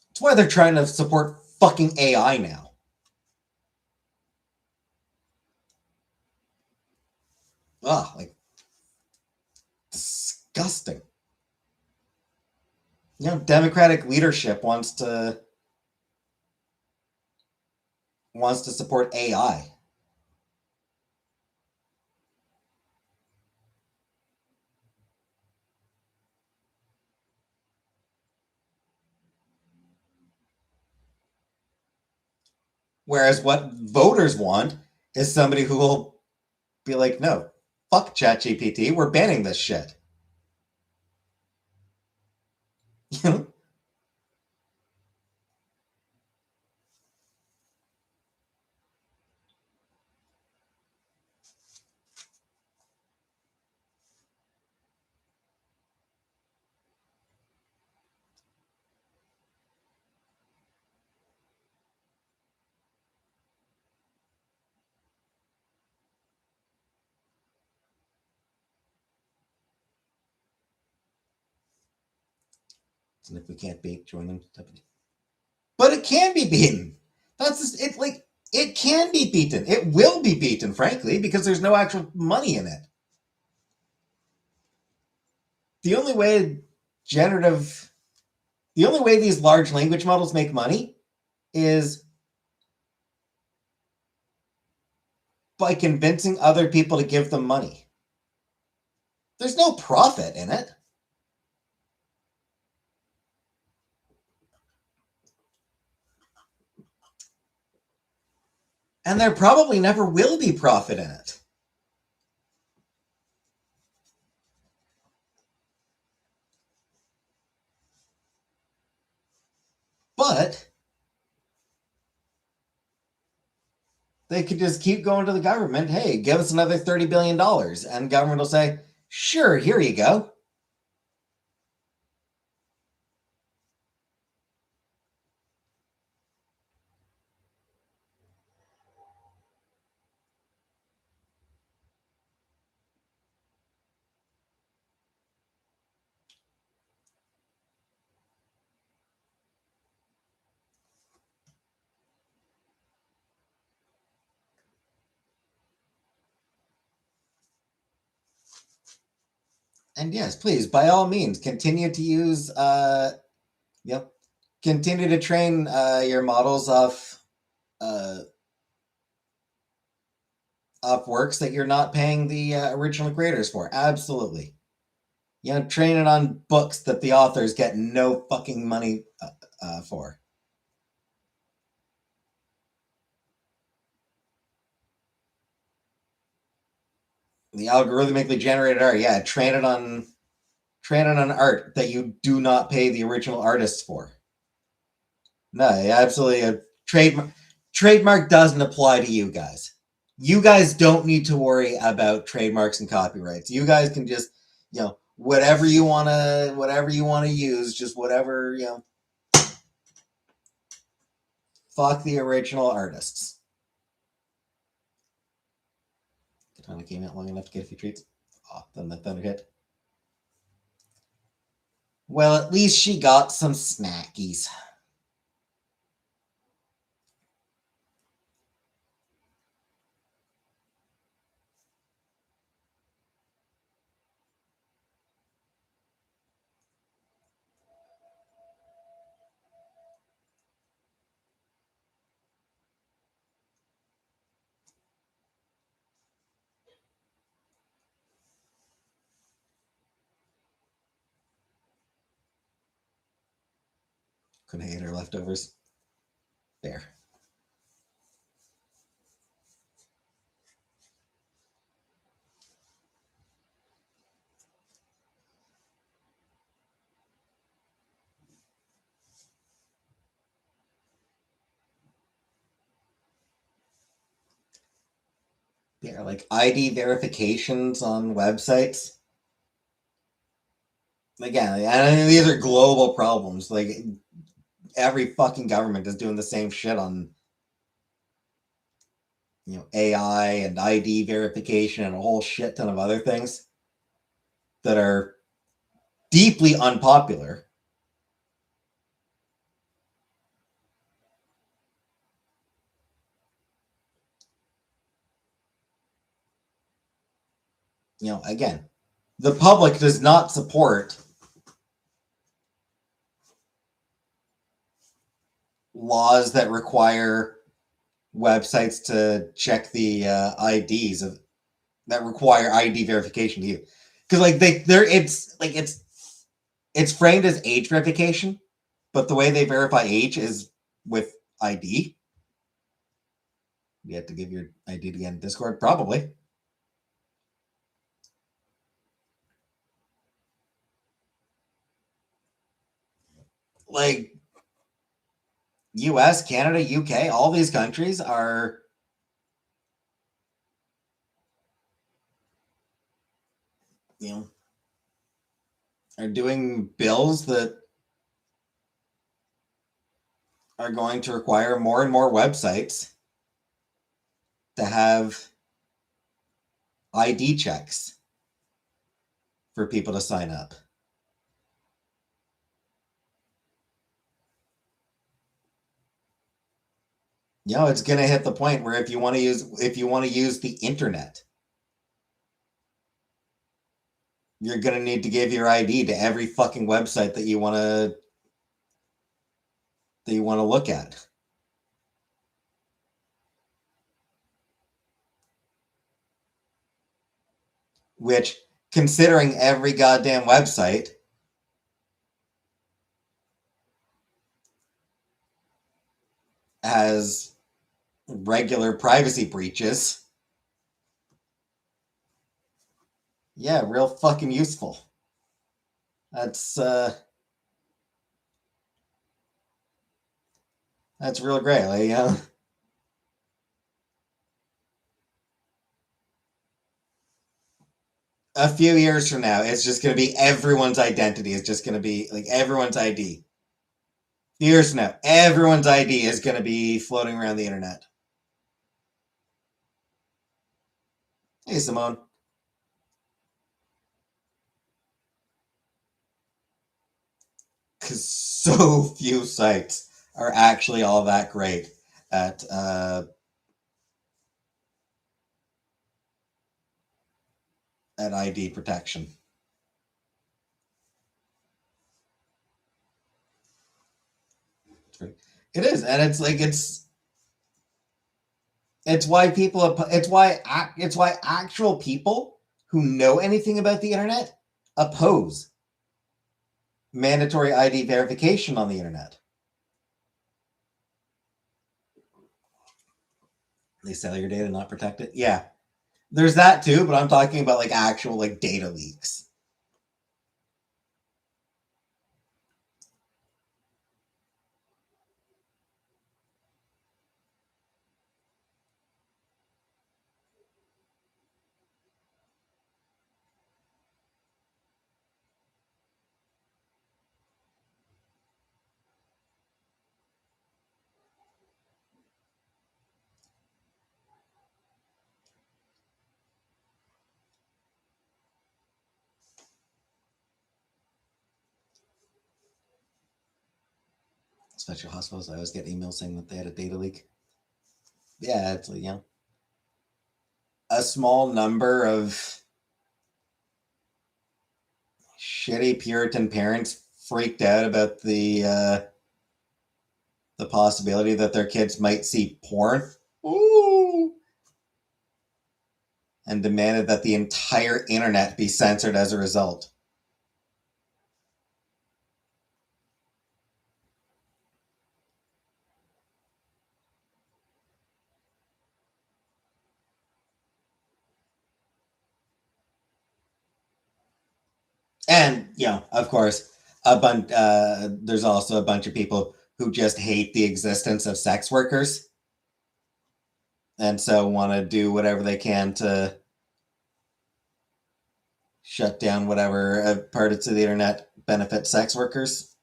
That's why they're trying to support fucking AI now. Ugh, like, disgusting. Democratic leadership wants to support AI. Whereas what voters want is somebody who will be like, no, fuck ChatGPT, we're banning this shit. And if we can't beat, join them. But it can be beaten. That's just, it. Like, it can be beaten. It will be beaten, frankly, because there's no actual money in it. The only way generative, the only way these large language models make money is by convincing other people to give them money. There's no profit in it. And there probably never will be profit in it. But they could just keep going to the government. Hey, give us another $30 billion. And government will say, sure, here you go. And yes, please, by all means, continue to use, continue to train your models off works that you're not paying the original creators for. Absolutely. Train it on books that the authors get no fucking money for. The algorithmically generated art, yeah, train it on art that you do not pay the original artists for. No, absolutely. A trademark doesn't apply to you guys. You guys don't need to worry about trademarks and copyrights. You guys can just, whatever you wanna use, just whatever, fuck the original artists. Katana came out long enough to get a few treats. Oh, then the thunder hit. Well, at least she got some snackies. Couldn't hate her leftovers. There. Yeah, like ID verifications on websites. Again, and these are global problems. Like, every fucking government is doing the same shit on, AI and ID verification and a whole shit ton of other things that are deeply unpopular. Again, the public does not support laws that require websites to check the IDs that require ID verification to you, because it's framed as age verification, but the way they verify age is with ID. You have to give your ID to get in Discord, probably. like US, Canada, UK, all these countries you know, are doing bills that are going to require more and more websites to have ID checks for people to sign up. It's going to hit the point where if you want to use the internet, you're going to need to give your ID to every fucking website that you want to look at. Which, considering every goddamn website has regular privacy breaches, yeah, real fucking useful. That's real great. A few years from now, it's just going to be everyone's identity. It's just going to be like everyone's ID. Years from now, everyone's ID is going to be floating around the internet. Hey, Simone. Because so few sites are actually all that great at ID protection. It is, and it's why it's why actual people who know anything about the internet oppose mandatory ID verification on the internet. They sell your data, not protect it. Yeah, there's that too, but I'm talking about like actual like data leaks. Especially hospitals, I always get emails saying that they had a data leak. Yeah, it's a small number of shitty Puritan parents freaked out about the possibility that their kids might see porn. Ooh. And demanded that the entire internet be censored as a result. And of course, there's also a bunch of people who just hate the existence of sex workers, and so want to do whatever they can to shut down whatever parts of the internet benefit sex workers.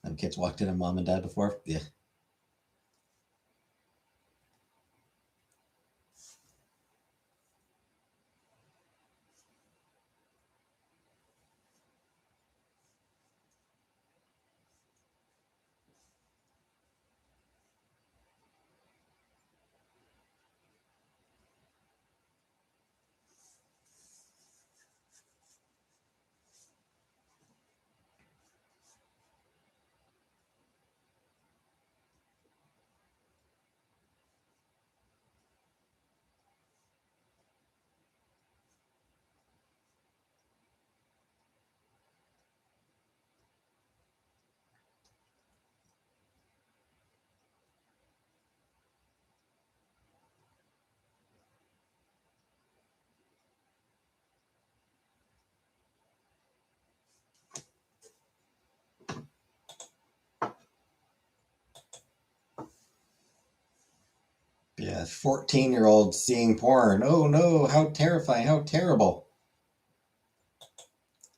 And kids walked in on mom and dad before. Yeah. A 14-year-old seeing porn. Oh no, how terrifying, how terrible.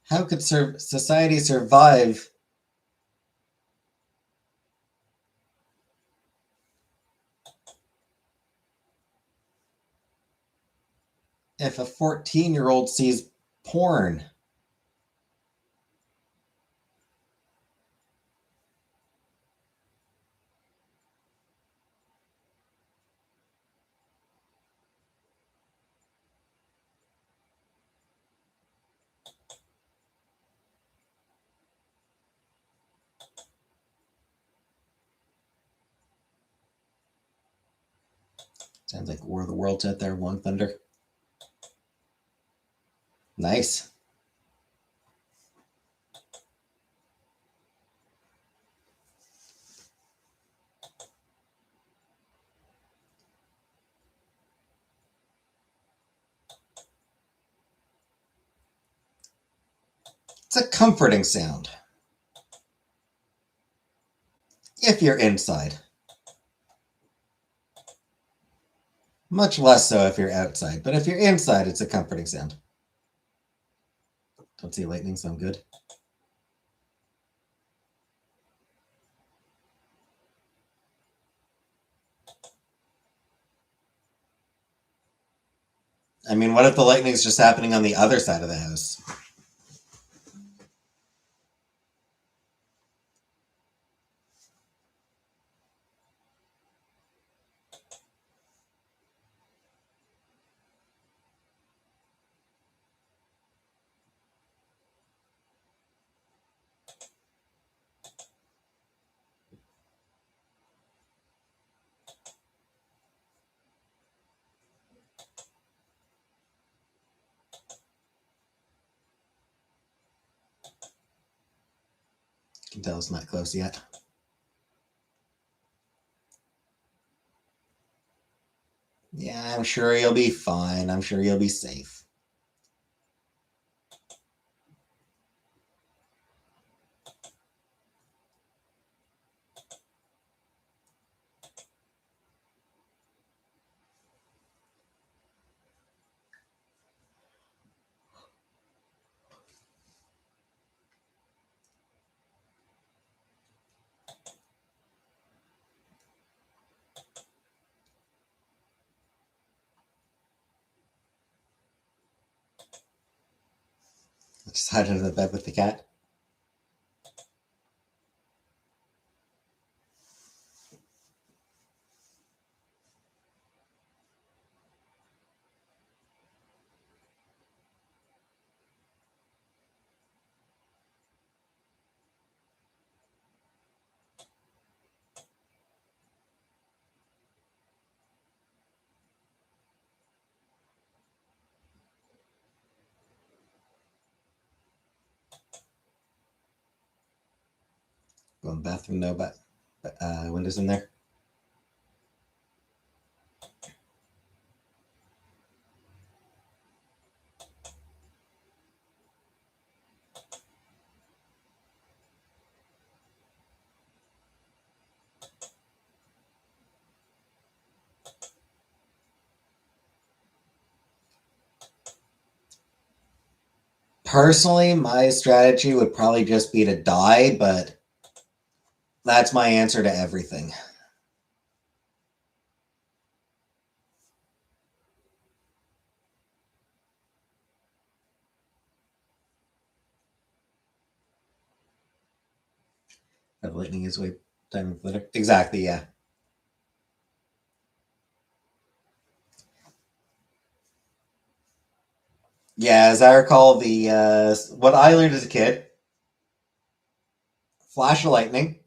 How could society survive if a 14-year-old sees porn? Sounds like War of the Worlds out there, One Thunder. Nice. It's a comforting sound. If you're inside. Much less so if you're outside. But if you're inside, it's a comforting sound. Don't see lightning sound good. I mean, what if the lightning's just happening on the other side of the house? You can tell it's not close yet. Yeah, I'm sure you'll be fine. I'm sure you'll be safe. Just hide under the bed with the cat. Go in the bathroom, no, but windows in there. Personally, my strategy would probably just be to die, but that's my answer to everything. Lightning is way time glitter. Exactly, yeah. Yeah, as I recall, the what I learned as a kid: flash of lightning,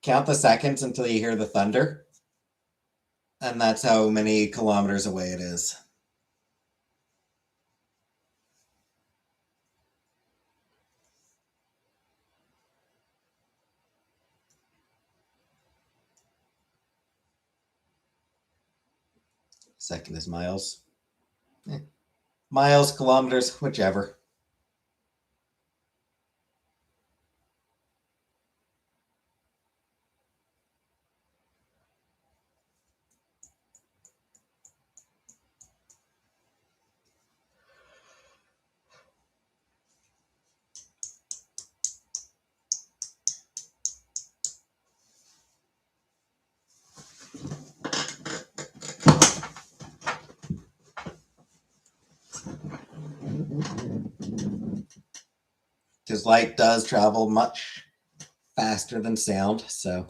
count the seconds until you hear the thunder, and that's how many kilometers away it is. Second is miles. Eh, miles, kilometers, whichever. because light does travel much faster than sound. So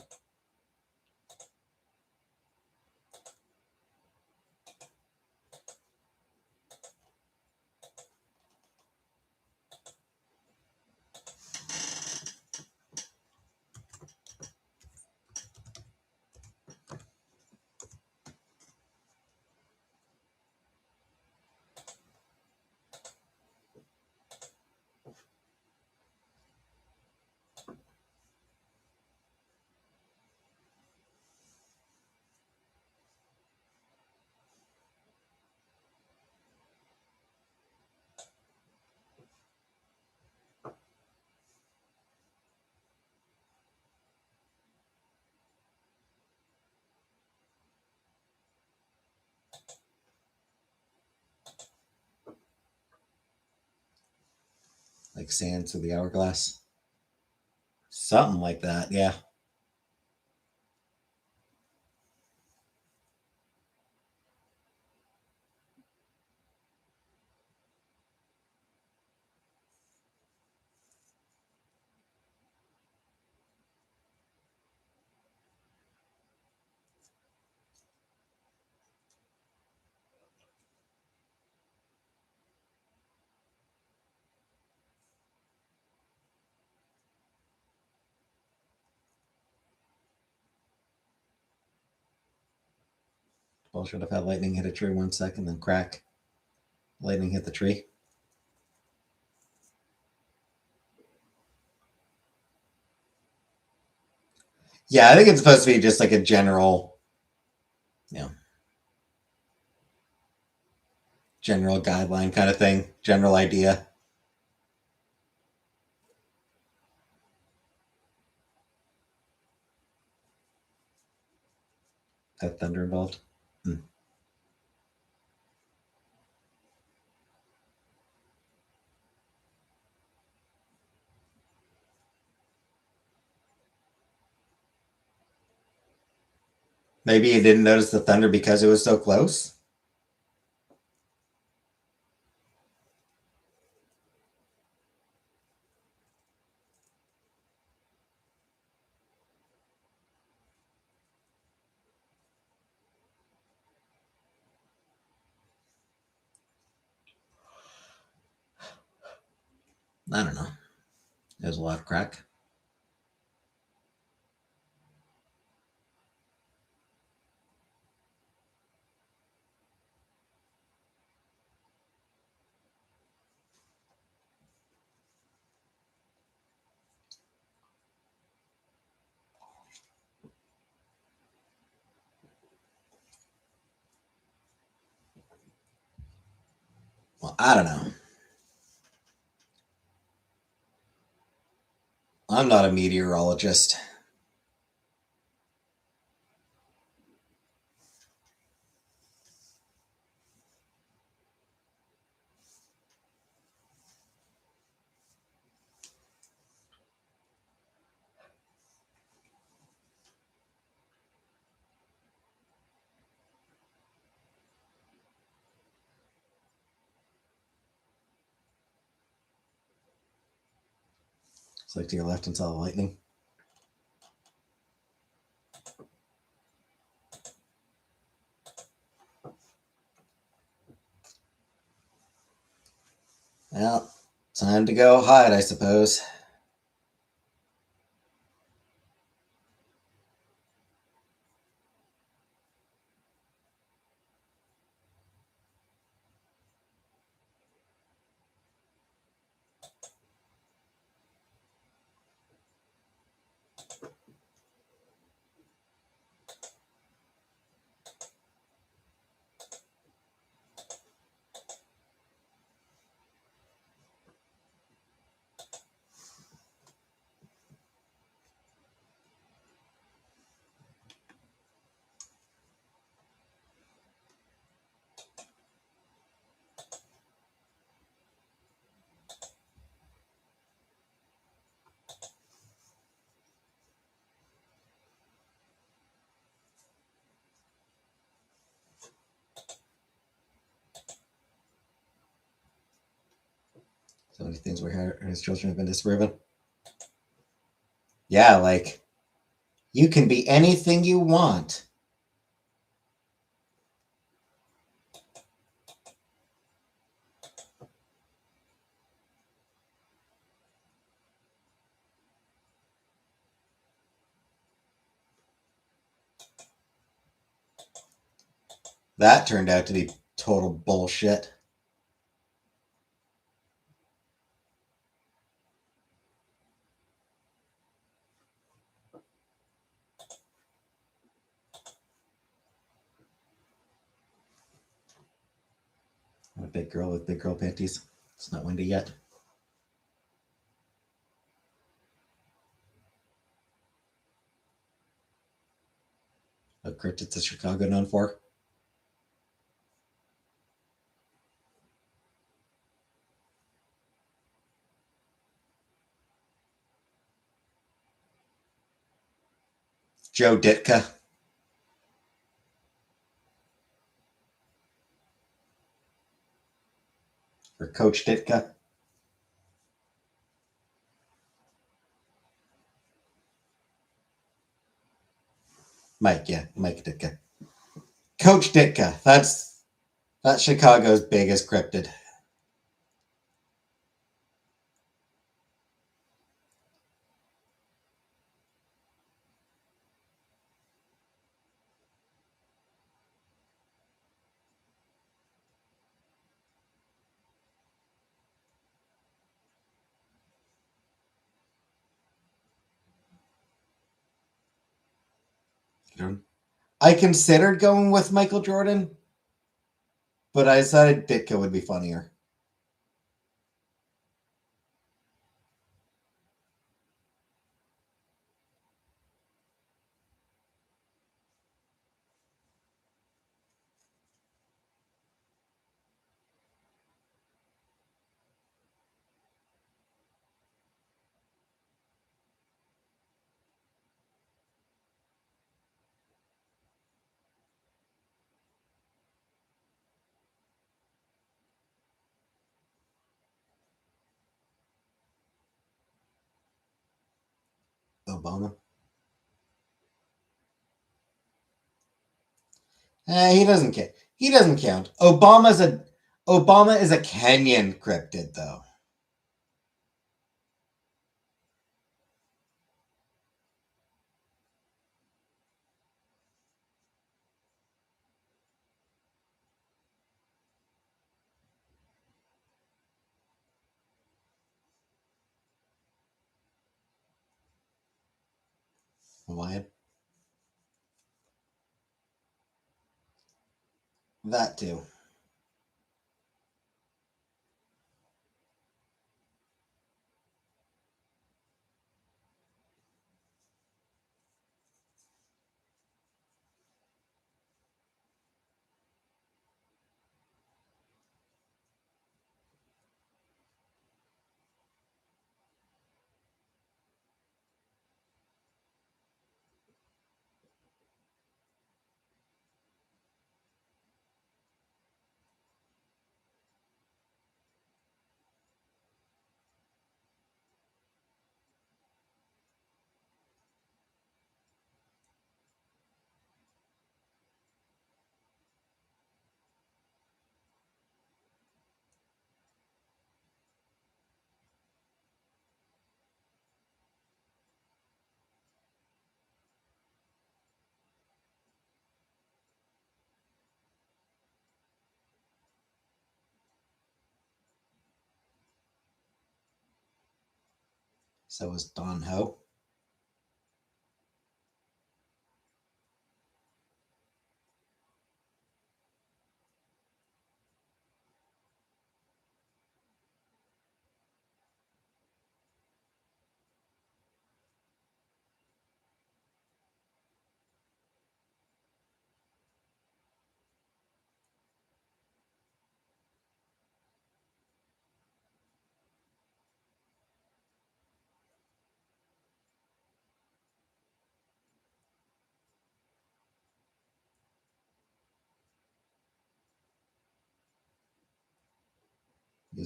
like sand through the hourglass. Something like that, yeah. Well, should have had lightning hit a tree 1 second, then crack. Lightning hit the tree. Yeah, I think it's supposed to be just like a general, you know, general guideline kind of thing, general idea. That thunder involved. Hmm. Maybe you didn't notice the thunder because it was so close. I don't know. There's a lot of crack. Well, I don't know. I'm not a meteorologist. It's like to your left and saw the lightning. Well, time to go hide, I suppose. So many things where his children have been disproven. Yeah, like you can be anything you want. That turned out to be total bullshit. I'm a big girl with big girl panties. It's not windy yet. What cryptids is Chicago known for? Joe Ditka or Coach Ditka? Mike, yeah, Mike Ditka. Coach Ditka. That's Chicago's biggest cryptid. I considered going with Michael Jordan, but I decided Ditka would be funnier. Obama. He doesn't count. He doesn't count. Obama is a Kenyan cryptid, though. Hawaiian. That too. So is Don Ho.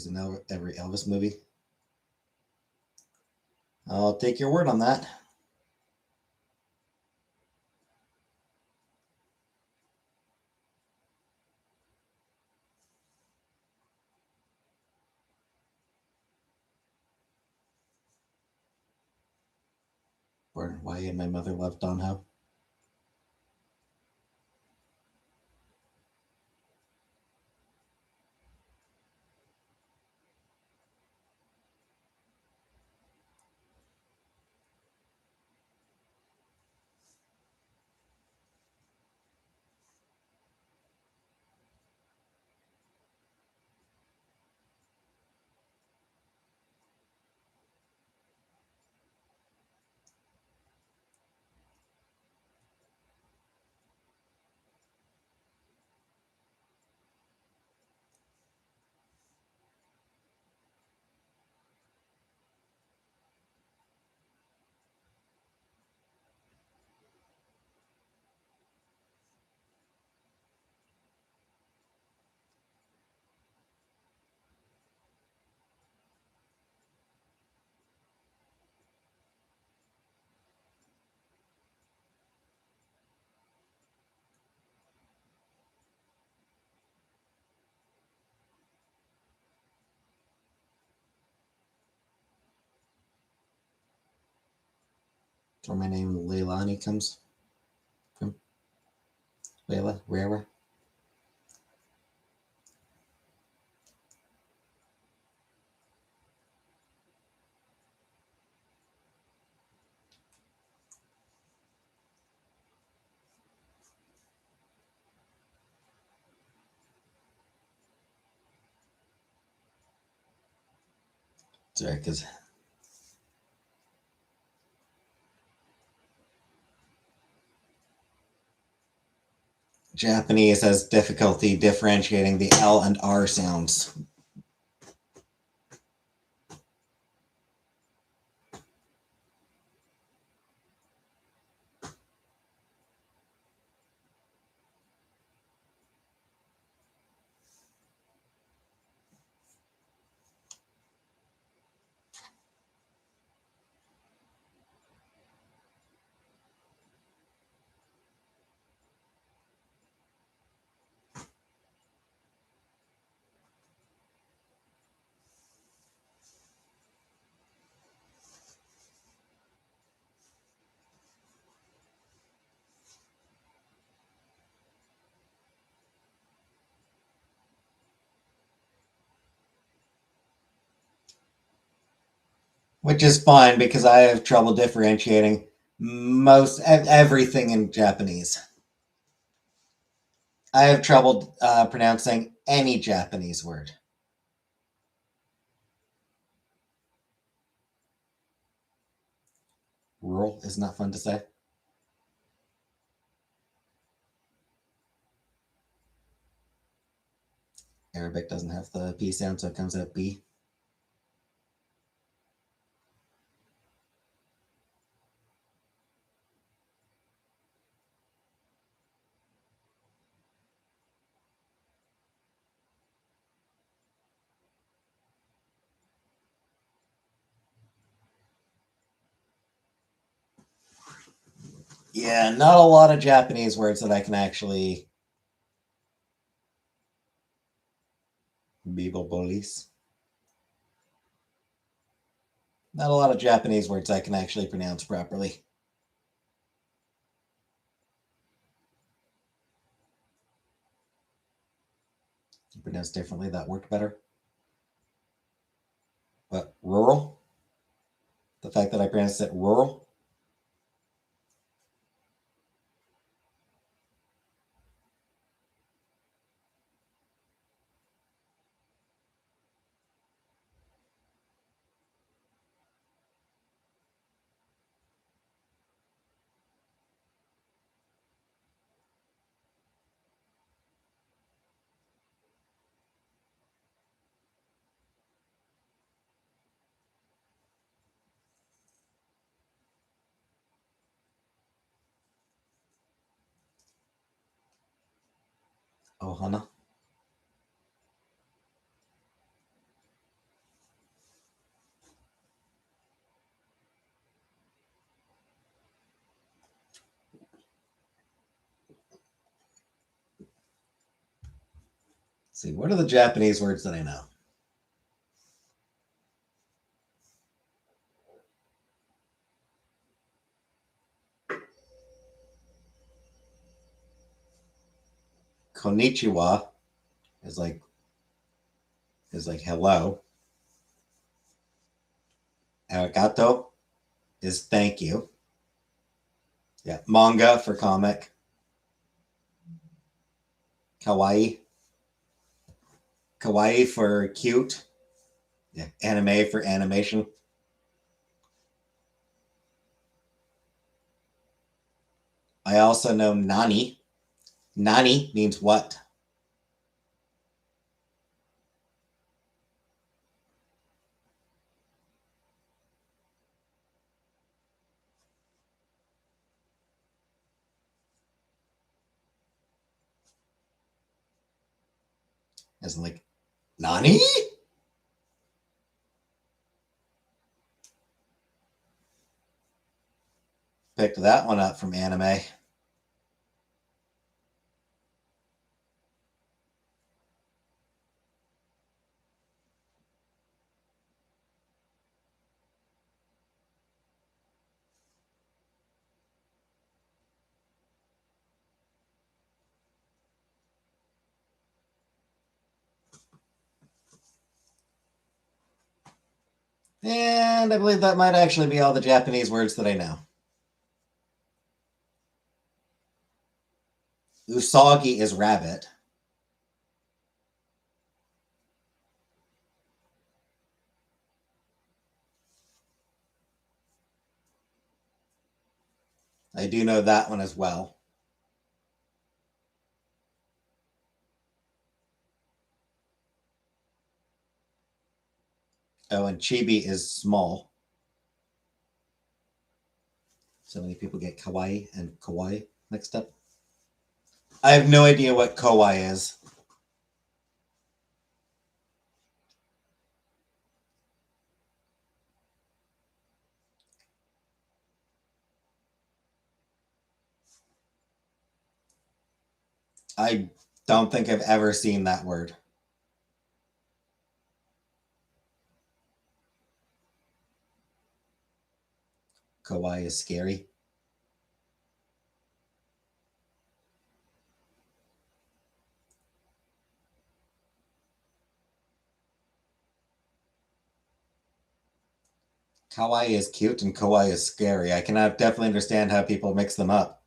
was in every Elvis movie. I'll take your word on that. Or why and my mother loved Don Ho. That's where my name Leilani comes from. Leila, Rara. Sorry, because Japanese has difficulty differentiating the L and R sounds. Which is fine because I have trouble differentiating most everything in Japanese. I have trouble pronouncing any Japanese word. Rural is not fun to say. Arabic doesn't have the P sound, so it comes out B. Yeah, not a lot of Japanese words that I can actually. Bibo police. Not a lot of Japanese words I can actually pronounce properly. You pronounce differently, that worked better. But rural, the fact that I pronounced it rural. Ohana. see, what are the Japanese words that I know? Konnichiwa is like hello. Arigato is thank you. Yeah, manga for comic. Kawaii. Kawaii for cute. Yeah, anime for animation. I also know nani. Nani means what? As in like nani? Picked that one up from anime. And I believe that might actually be all the Japanese words that I know. Usagi is rabbit. I do know that one as well. Oh, and chibi is small. So many people get kawaii and kawaii mixed up. I have no idea what kawaii is. I don't think I've ever seen that word. Kawaii is scary. Kawaii is cute and kawaii is scary. I cannot definitely understand how people mix them up.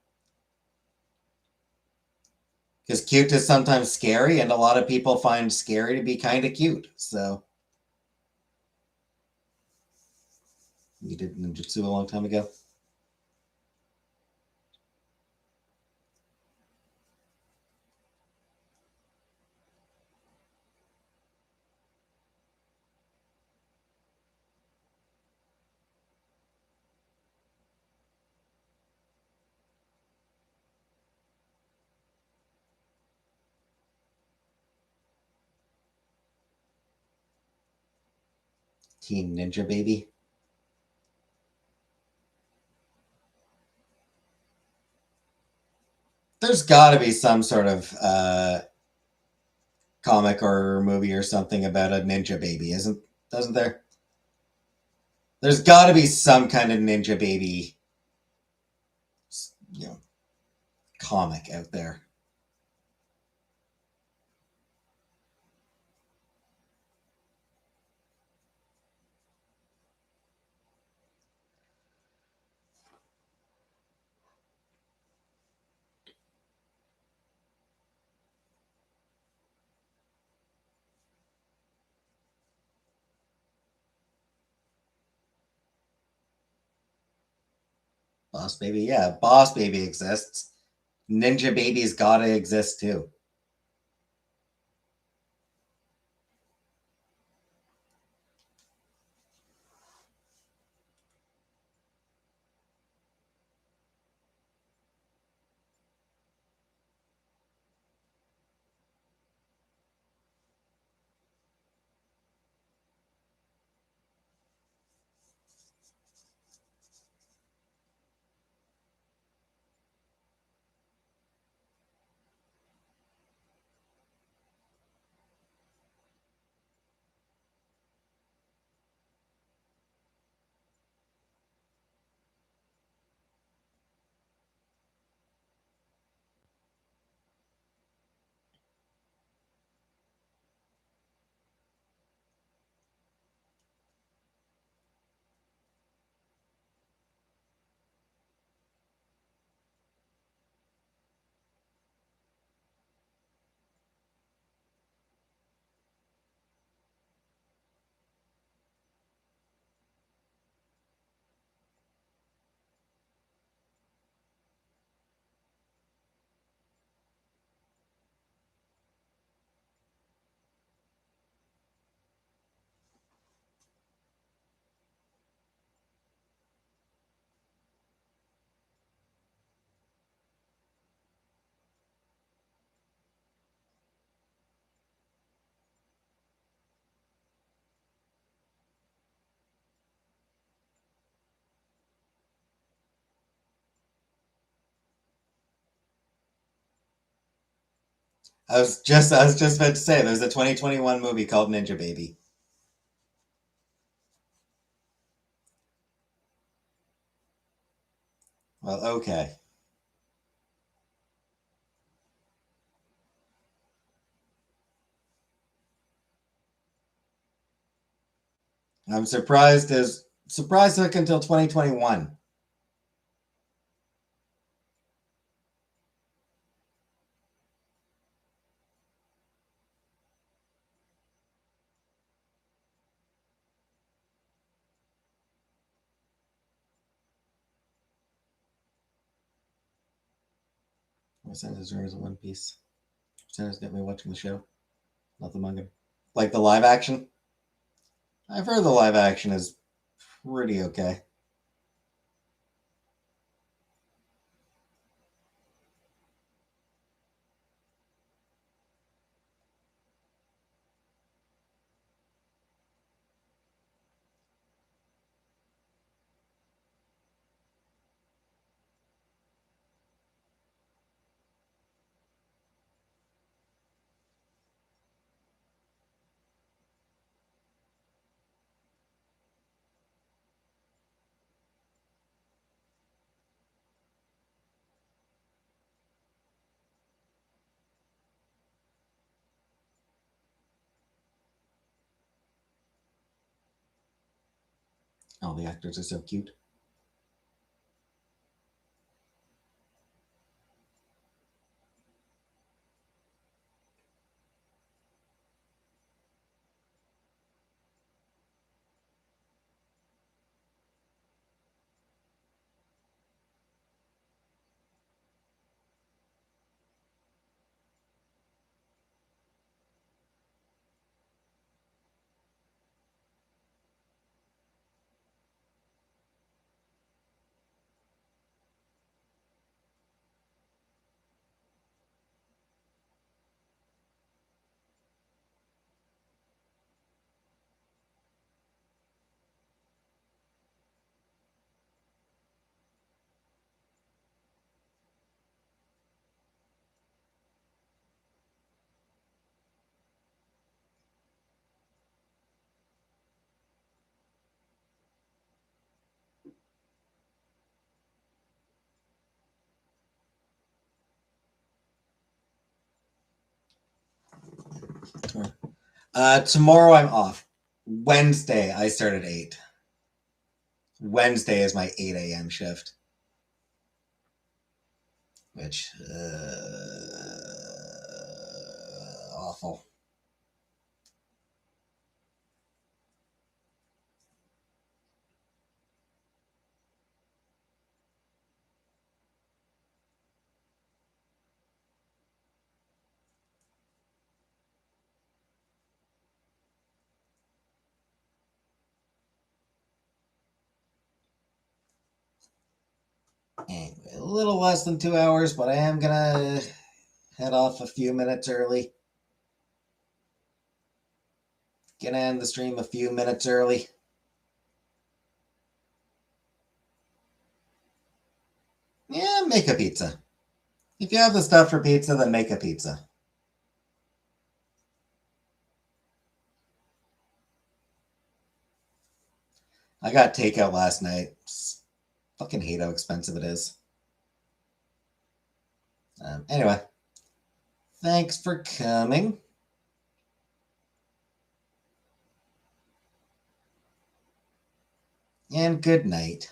Because cute is sometimes scary, and a lot of people find scary to be kind of cute. So you did ninjutsu a long time ago. Teen Ninja Baby. There's got to be some sort of comic or movie or something about a ninja baby, doesn't there? There's got to be some kind of ninja baby, you know, comic out there. Boss Baby, yeah, Boss Baby exists. Ninja Baby's gotta exist too. I was just about to say there's a 2021 movie called Ninja Baby. Well, okay. I'm surprised it took until 2021. My son is in One Piece. Santa's got me watching the show, not the manga. Like the live action. I've heard the live action is pretty okay. All the actors are so cute. Tomorrow I'm off. Wednesday I start at 8. Wednesday is my 8 a.m. shift, which awful. Anyway, a little less than 2 hours, but I am gonna head off a few minutes early. Gonna end the stream a few minutes early. Yeah, make a pizza. If you have the stuff for pizza, then make a pizza. I got takeout last night. Fucking hate how expensive it is. Anyway, thanks for coming. And good night.